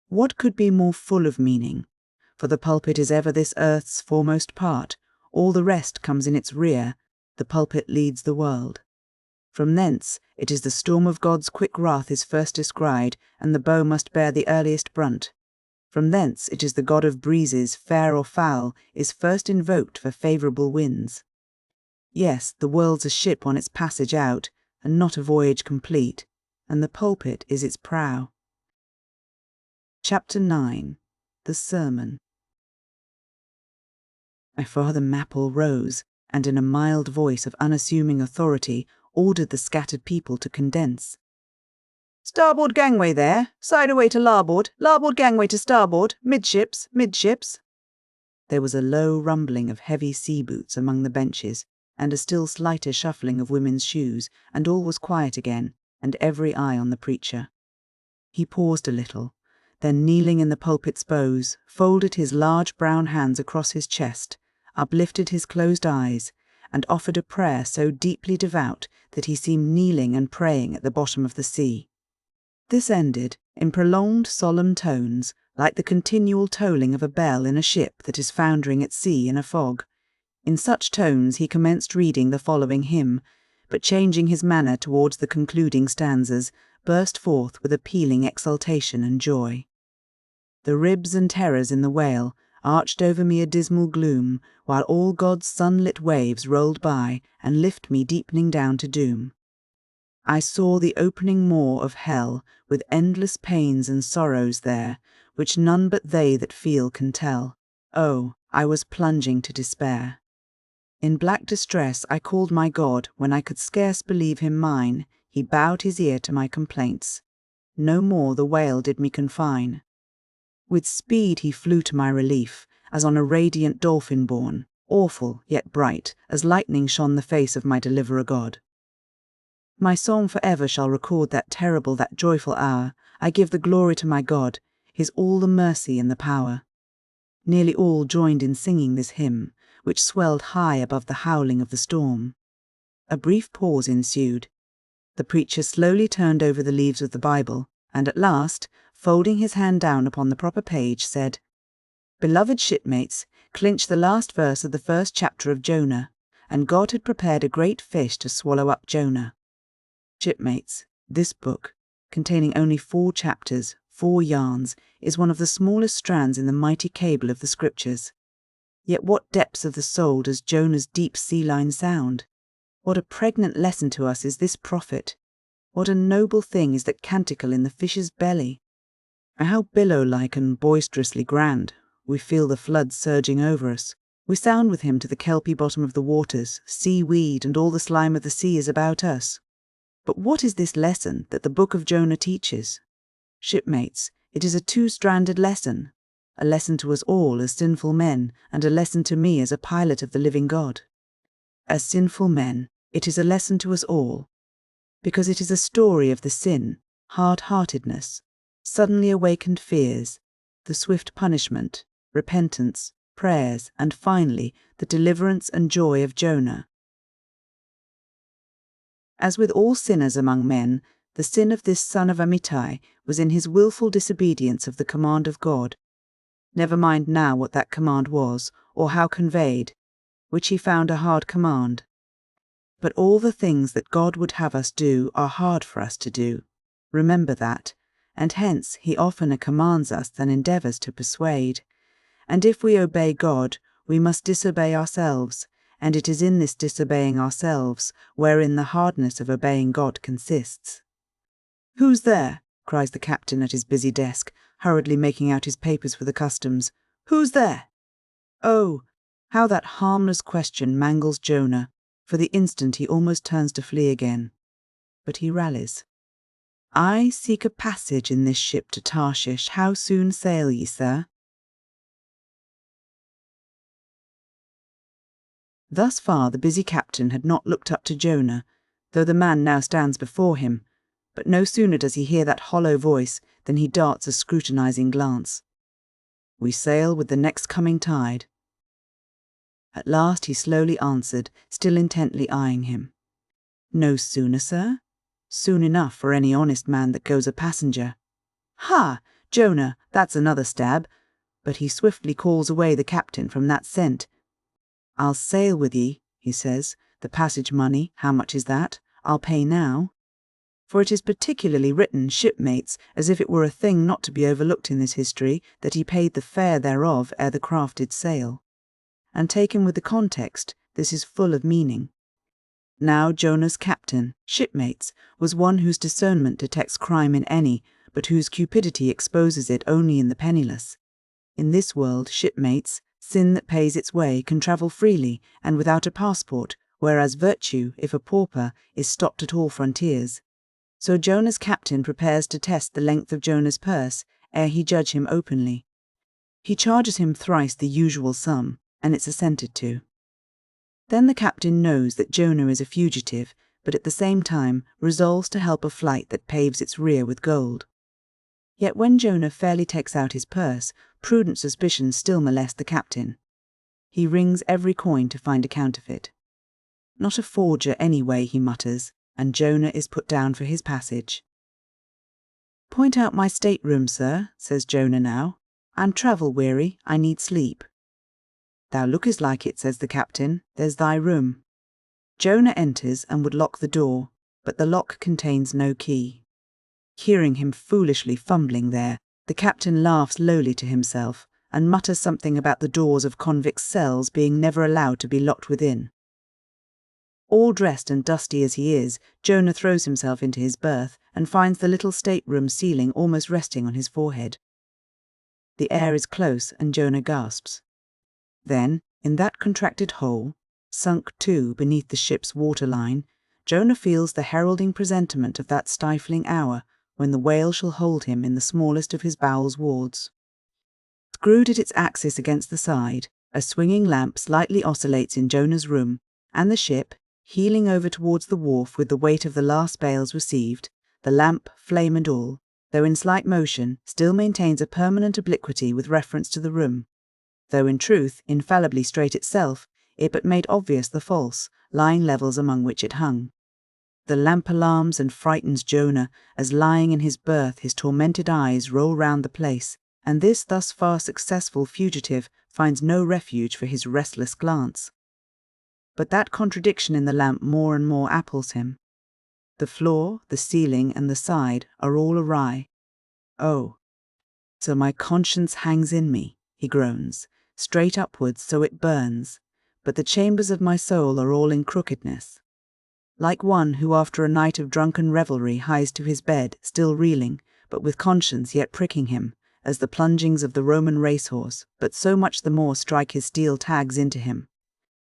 What could be more full of meaning? For the pulpit is ever this earth's foremost part, all the rest comes in its rear, the pulpit leads the world. From thence it is the storm of God's quick wrath is first descried, and the bow must bear the earliest brunt. From thence it is the god of breezes, fair or foul, is first invoked for favourable winds. Yes, the world's a ship on its passage out, and not a voyage complete, and the pulpit is its prow. Chapter 9. The Sermon. My father Mapple rose, and in a mild voice of unassuming authority ordered the scattered people to condense. "Starboard gangway there, side away to larboard gangway to starboard, midships, midships." There was a low rumbling of heavy sea boots among the benches, and a still slighter shuffling of women's shoes, and all was quiet again, and every eye on the preacher. He paused a little, then kneeling in the pulpit's bows, folded his large brown hands across his chest, uplifted his closed eyes, and offered a prayer so deeply devout that he seemed kneeling and praying at the bottom of the sea. This ended in prolonged solemn tones, like the continual tolling of a bell in a ship that is foundering at sea in a fog. In such tones he commenced reading the following hymn, but changing his manner towards the concluding stanzas, burst forth with appealing exultation and joy. "The ribs and terrors in the whale arched over me a dismal gloom, while all God's sunlit waves rolled by and lift me deepening down to doom. I saw the opening maw of hell, with endless pains and sorrows there, which none but they that feel can tell. Oh, I was plunging to despair. In black distress I called my God, when I could scarce believe him mine, he bowed his ear to my complaints. No more the whale did me confine. With speed he flew to my relief, as on a radiant dolphin borne, awful yet bright, as lightning shone the face of my deliverer God. My song for ever shall record that terrible, that joyful hour. I give the glory to my God, his all the mercy and the power." Nearly all joined in singing this hymn, which swelled high above the howling of the storm. A brief pause ensued. The preacher slowly turned over the leaves of the Bible, and at last, folding his hand down upon the proper page, said, "Beloved shipmates, clinch the last verse of the first chapter of Jonah, and God had prepared a great fish to swallow up Jonah." Shipmates, this book, containing only 4 chapters, 4 yarns, is one of the smallest strands in the mighty cable of the Scriptures. Yet what depths of the soul does Jonah's deep sea line sound? What a pregnant lesson to us is this prophet! What a noble thing is that canticle in the fish's belly! And how billow-like and boisterously grand! We feel the flood surging over us. We sound with him to the kelpy bottom of the waters, seaweed and all the slime of the sea is about us. But what is this lesson that the book of Jonah teaches? Shipmates, it is a 2-stranded lesson. A lesson to us all as sinful men, and a lesson to me as a pilot of the living God. As sinful men, it is a lesson to us all, because it is a story of the sin, hard-heartedness, suddenly awakened fears, the swift punishment, repentance, prayers, and finally, the deliverance and joy of Jonah. As with all sinners among men, the sin of this son of Amittai was in his willful disobedience of the command of God. Never mind now what that command was, or how conveyed, which he found a hard command. But all the things that God would have us do are hard for us to do. Remember that, and hence he oftener commands us than endeavours to persuade. And if we obey God, we must disobey ourselves, and it is in this disobeying ourselves wherein the hardness of obeying God consists. "Who's there?" cries the captain at his busy desk, hurriedly making out his papers for the customs. "Who's there?" Oh, how that harmless question mangles Jonah. For the instant he almost turns to flee again. But he rallies. "I seek a passage in this ship to Tarshish. How soon sail ye, sir?" Thus far the busy captain had not looked up to Jonah, though the man now stands before him, but no sooner does he hear that hollow voice than he darts a scrutinizing glance. "We sail with the next coming tide." At last he slowly answered, still intently eyeing him. "No sooner, sir? Soon enough for any honest man that goes a passenger." "Ha! Jonah, that's another stab." But he swiftly calls away the captain from that scent. "I'll sail with ye," he says. "The passage money, how much is that? I'll pay now." For it is particularly written, shipmates, as if it were a thing not to be overlooked in this history, that he paid the fare thereof ere the craft did sail. And taken with the context, this is full of meaning. Now Jonah's captain, shipmates, was one whose discernment detects crime in any, but whose cupidity exposes it only in the penniless. In this world, shipmates, sin that pays its way can travel freely and without a passport, whereas virtue, if a pauper, is stopped at all frontiers. So Jonah's captain prepares to test the length of Jonah's purse ere he judge him openly. He charges him thrice the usual sum, and it's assented to. Then the captain knows that Jonah is a fugitive, but at the same time resolves to help a flight that paves its rear with gold. Yet when Jonah fairly takes out his purse, prudent suspicions still molest the captain. He rings every coin to find a counterfeit. "Not a forger anyway," he mutters, and Jonah is put down for his passage. "Point out my stateroom, sir," says Jonah now. "I'm travel-weary, I need sleep." "Thou lookest like it," says the captain. "There's thy room." Jonah enters and would lock the door, but the lock contains no key. Hearing him foolishly fumbling there, the captain laughs lowly to himself and mutters something about the doors of convicts' cells being never allowed to be locked within. All dressed and dusty as he is, Jonah throws himself into his berth and finds the little stateroom ceiling almost resting on his forehead. The air is close and Jonah gasps. Then, in that contracted hole, sunk too beneath the ship's waterline, Jonah feels the heralding presentiment of that stifling hour when the whale shall hold him in the smallest of his bowels wards. Screwed at its axis against the side, a swinging lamp slightly oscillates in Jonah's room, and the ship, heeling over towards the wharf with the weight of the last bales received, the lamp, flame and all, though in slight motion, still maintains a permanent obliquity with reference to the room, though in truth infallibly straight itself, it but made obvious the false, lying levels among which it hung. The lamp alarms and frightens Jonah, as lying in his berth his tormented eyes roll round the place, and this thus far successful fugitive finds no refuge for his restless glance. But that contradiction in the lamp more and more appals him. The floor, the ceiling, and the side are all awry. "Oh, so my conscience hangs in me," he groans, "straight upwards so it burns, but the chambers of my soul are all in crookedness." Like one who after a night of drunken revelry hies to his bed, still reeling, but with conscience yet pricking him, as the plungings of the Roman racehorse, but so much the more strike his steel tags into him.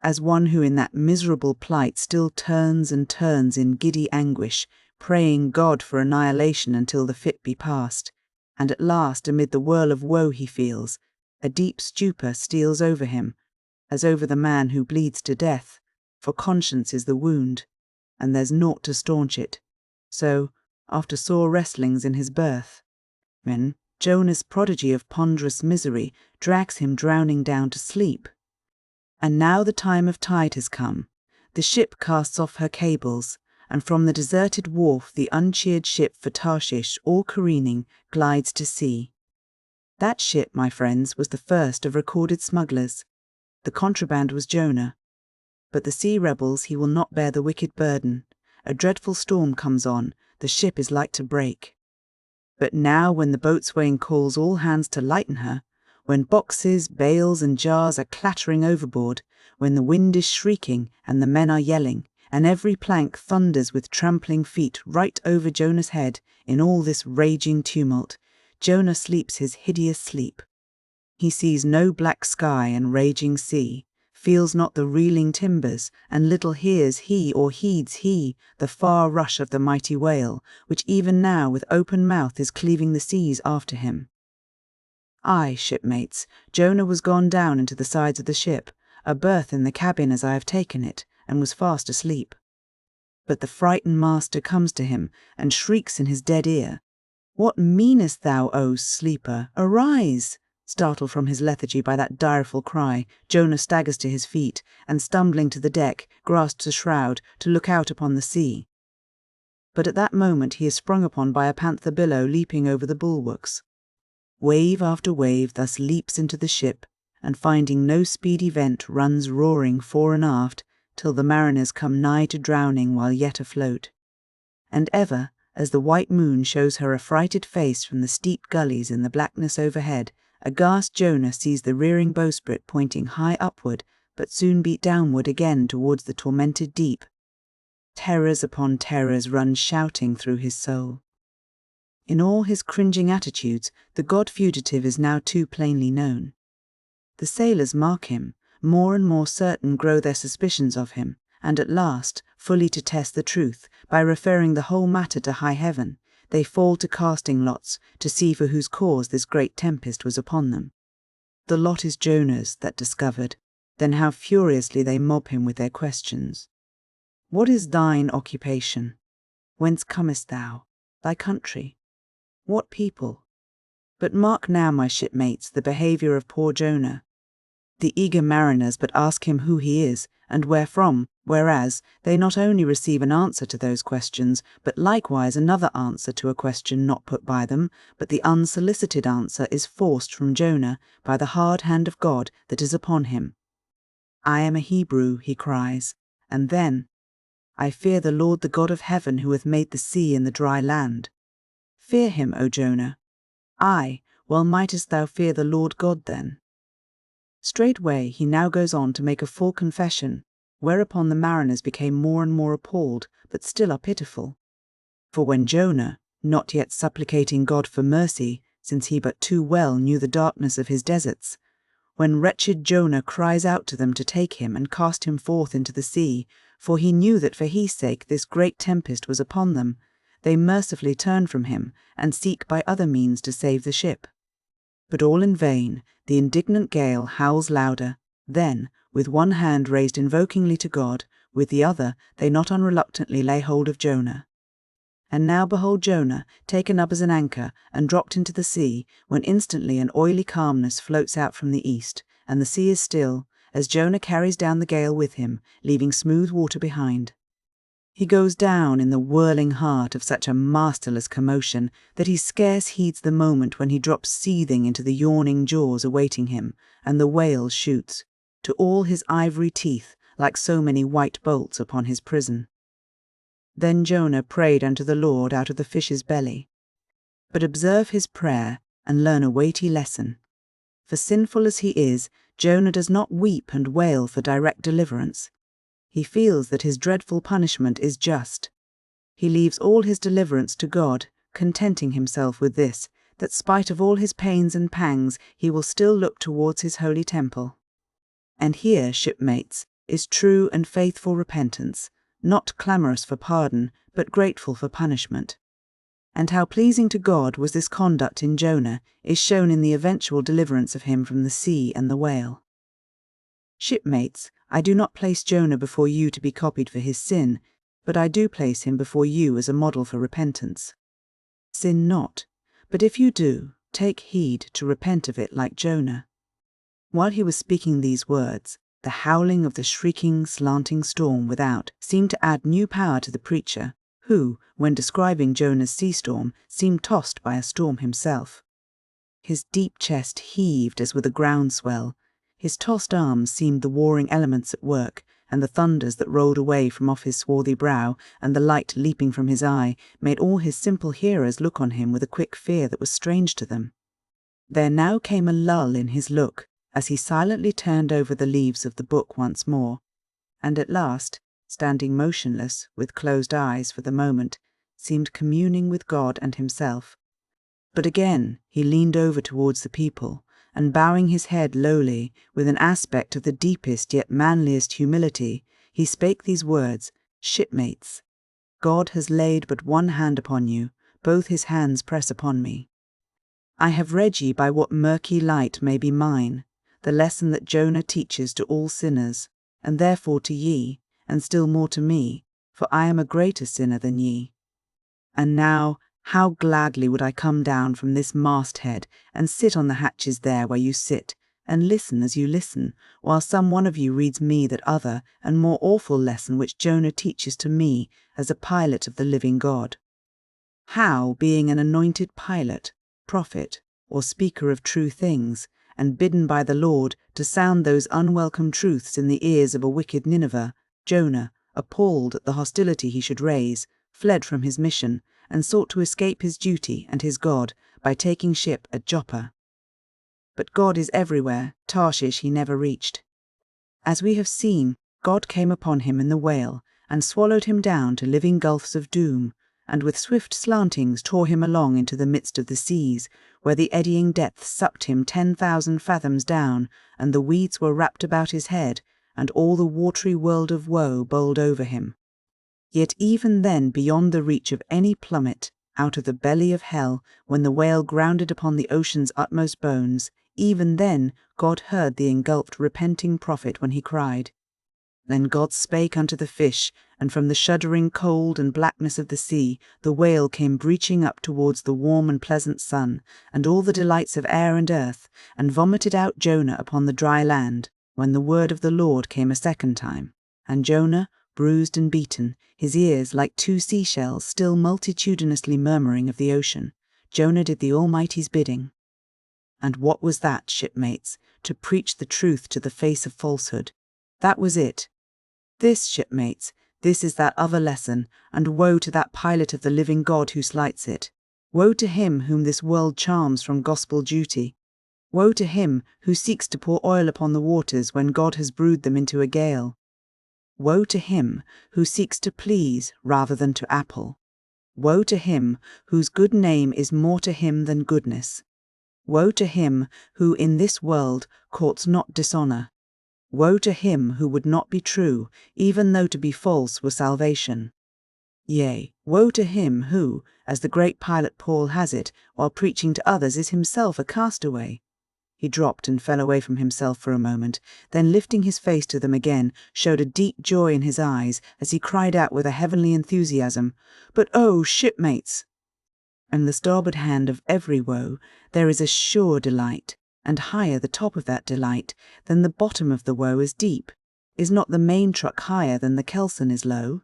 As one who in that miserable plight still turns and turns in giddy anguish, praying God for annihilation until the fit be past, and at last amid the whirl of woe he feels, a deep stupor steals over him, as over the man who bleeds to death, for conscience is the wound, and there's naught to staunch it. So, after sore wrestlings in his berth, when, Jonah's prodigy of ponderous misery drags him drowning down to sleep. And now the time of tide has come. The ship casts off her cables, and from the deserted wharf the uncheered ship for Tarshish, all careening, glides to sea. That ship, my friends, was the first of recorded smugglers. The contraband was Jonah. But the sea rebels, he will not bear the wicked burden. A dreadful storm comes on, the ship is like to break. But now when the boatswain calls all hands to lighten her, when boxes, bales and jars are clattering overboard, when the wind is shrieking and the men are yelling, and every plank thunders with trampling feet right over Jonah's head in all this raging tumult, Jonah sleeps his hideous sleep. He sees no black sky and raging sea, feels not the reeling timbers, and little hears he or heeds he the far rush of the mighty whale, which even now with open mouth is cleaving the seas after him. Aye, shipmates, Jonah was gone down into the sides of the ship, a berth in the cabin as I have taken it, and was fast asleep. But the frightened master comes to him, and shrieks in his dead ear, "What meanest thou, O sleeper? Arise!" Startled from his lethargy by that direful cry, Jonah staggers to his feet, and stumbling to the deck, grasps a shroud to look out upon the sea. But at that moment he is sprung upon by a panther billow leaping over the bulwarks. Wave after wave thus leaps into the ship, and finding no speedy vent runs roaring fore and aft, till the mariners come nigh to drowning while yet afloat. And ever, as the white moon shows her affrighted face from the steep gullies in the blackness overhead, aghast Jonah sees the rearing bowsprit pointing high upward, but soon beat downward again towards the tormented deep. Terrors upon terrors run shouting through his soul. In all his cringing attitudes, the god-fugitive is now too plainly known. The sailors mark him, more and more certain grow their suspicions of him, and at last, fully to test the truth, by referring the whole matter to high heaven, they fall to casting lots, to see for whose cause this great tempest was upon them. The lot is Jonah's, that discovered, then how furiously they mob him with their questions. What is thine occupation? Whence comest thou? Thy country? What people? But mark now, my shipmates, the behaviour of poor Jonah. The eager mariners but ask him who he is, and where from, whereas they not only receive an answer to those questions, but likewise another answer to a question not put by them, but the unsolicited answer is forced from Jonah by the hard hand of God that is upon him. "I am a Hebrew," he cries, and then, "I fear the Lord the God of heaven who hath made the sea and the dry land." Fear him, O Jonah. Aye, well mightest thou fear the Lord God then. Straightway he now goes on to make a full confession, whereupon the mariners became more and more appalled, but still are pitiful. For when Jonah, not yet supplicating God for mercy, since he but too well knew the darkness of his deserts, when wretched Jonah cries out to them to take him and cast him forth into the sea, for he knew that for his sake this great tempest was upon them, they mercifully turn from him, and seek by other means to save the ship. But all in vain, the indignant gale howls louder. Then, with one hand raised invokingly to God, with the other they not unreluctantly lay hold of Jonah. And now behold Jonah, taken up as an anchor, and dropped into the sea, when instantly an oily calmness floats out from the east, and the sea is still, as Jonah carries down the gale with him, leaving smooth water behind. He goes down in the whirling heart of such a masterless commotion that he scarce heeds the moment when he drops seething into the yawning jaws awaiting him, and the whale shoots, to all his ivory teeth, like so many white bolts upon his prison. Then Jonah prayed unto the Lord out of the fish's belly. But observe his prayer, and learn a weighty lesson. For sinful as he is, Jonah does not weep and wail for direct deliverance. He feels that his dreadful punishment is just. He leaves all his deliverance to God, contenting himself with this, that spite of all his pains and pangs, he will still look towards his holy temple. And here, shipmates, is true and faithful repentance, not clamorous for pardon, but grateful for punishment. And how pleasing to God was this conduct in Jonah is shown in the eventual deliverance of him from the sea and the whale. Shipmates, I do not place Jonah before you to be copied for his sin, but I do place him before you as a model for repentance. Sin not, but if you do, Take heed to repent of it like Jonah." While he was speaking these words, the howling of the shrieking, slanting storm without seemed to add new power to the preacher, who, when describing Jonah's sea storm, seemed tossed by a storm himself. His deep chest heaved as with a groundswell. His tossed arms seemed the warring elements at work, and the thunders that rolled away from off his swarthy brow, and the light leaping from his eye, made all his simple hearers look on him with a quick fear that was strange to them. There now came a lull in his look, as he silently turned over the leaves of the book once more, and at last, standing motionless, with closed eyes for the moment, seemed communing with God and himself. But again he leaned over towards the people, and bowing his head lowly, with an aspect of the deepest yet manliest humility, he spake these words, "Shipmates, God has laid but one hand upon you, both his hands press upon me. I have read ye by what murky light may be mine, the lesson that Jonah teaches to all sinners, and therefore to ye, and still more to me, for I am a greater sinner than ye. And now, how gladly would I come down from this masthead, and sit on the hatches there where you sit, and listen as you listen, while some one of you reads me that other and more awful lesson which Jonah teaches to me as a pilot of the living God. How, being an anointed pilot, prophet, or speaker of true things, and bidden by the Lord to sound those unwelcome truths in the ears of a wicked Nineveh, Jonah, appalled at the hostility he should raise, fled from his mission, and sought to escape his duty and his God by taking ship at Joppa. But God is everywhere, Tarshish he never reached. As we have seen, God came upon him in the whale, and swallowed him down to living gulfs of doom, and with swift slantings tore him along into the midst of the seas, where the eddying depths sucked him 10,000 fathoms down, and the weeds were wrapped about his head, and all the watery world of woe bowled over him. Yet even then, beyond the reach of any plummet, out of the belly of hell, when the whale grounded upon the ocean's utmost bones, even then God heard the engulfed repenting prophet when he cried. Then God spake unto the fish, and from the shuddering cold and blackness of the sea the whale came breaching up towards the warm and pleasant sun, and all the delights of air and earth, and vomited out Jonah upon the dry land, when the word of the Lord came a second time. And Jonah, bruised and beaten, his ears like two seashells still multitudinously murmuring of the ocean, Jonah did the Almighty's bidding. And what was that, shipmates, to preach the truth to the face of falsehood? That was it. This, shipmates, this is that other lesson, and woe to that pilot of the living God who slights it. Woe to him whom this world charms from gospel duty. Woe to him who seeks to pour oil upon the waters when God has brewed them into a gale. Woe to him who seeks to please rather than to apple. Woe to him whose good name is more to him than goodness. Woe to him who in this world courts not dishonour. Woe to him who would not be true, even though to be false were salvation. Yea, woe to him who, as the great pilot Paul has it, while preaching to others is himself a castaway. He dropped and fell away from himself for a moment, then lifting his face to them again, showed a deep joy in his eyes as he cried out with a heavenly enthusiasm, "But oh, shipmates!" In the starboard hand of every woe there is a sure delight, and higher the top of that delight than the bottom of the woe is deep. Is not the main truck higher than the kelson is low?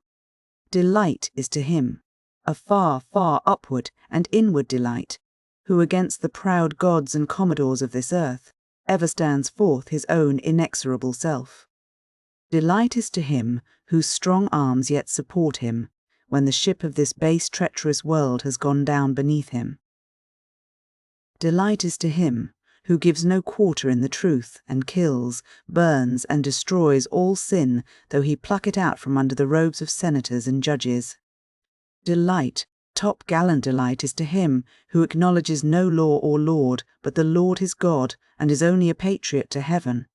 Delight is to him, a far, far upward and inward delight, who against the proud gods and commodores of this earth ever stands forth his own inexorable self. Delight is to him whose strong arms yet support him, when the ship of this base treacherous world has gone down beneath him. Delight is to him who gives no quarter in the truth, and kills, burns, and destroys all sin, though he pluck it out from under the robes of senators and judges. Delight, top-gallant delight, is to him who acknowledges no law or lord, but the Lord his God, and is only a patriot to heaven.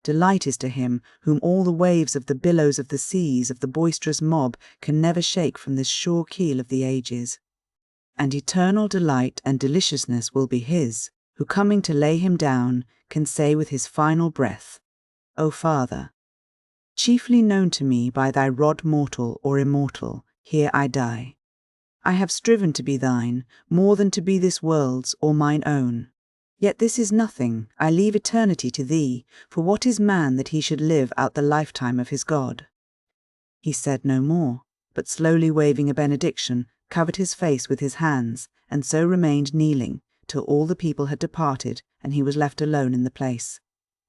Delight is to him whom all the waves of the billows of the seas of the boisterous mob can never shake from this sure keel of the ages. And eternal delight and deliciousness will be his, who coming to lay him down can say with his final breath, O Father, chiefly known to me by thy rod mortal or immortal, here I die. I have striven to be thine, more than to be this world's or mine own. Yet this is nothing, I leave eternity to thee, for what is man that he should live out the lifetime of his God? He said no more, but slowly waving a benediction, covered his face with his hands, and so remained kneeling, till all the people had departed, and he was left alone in the place.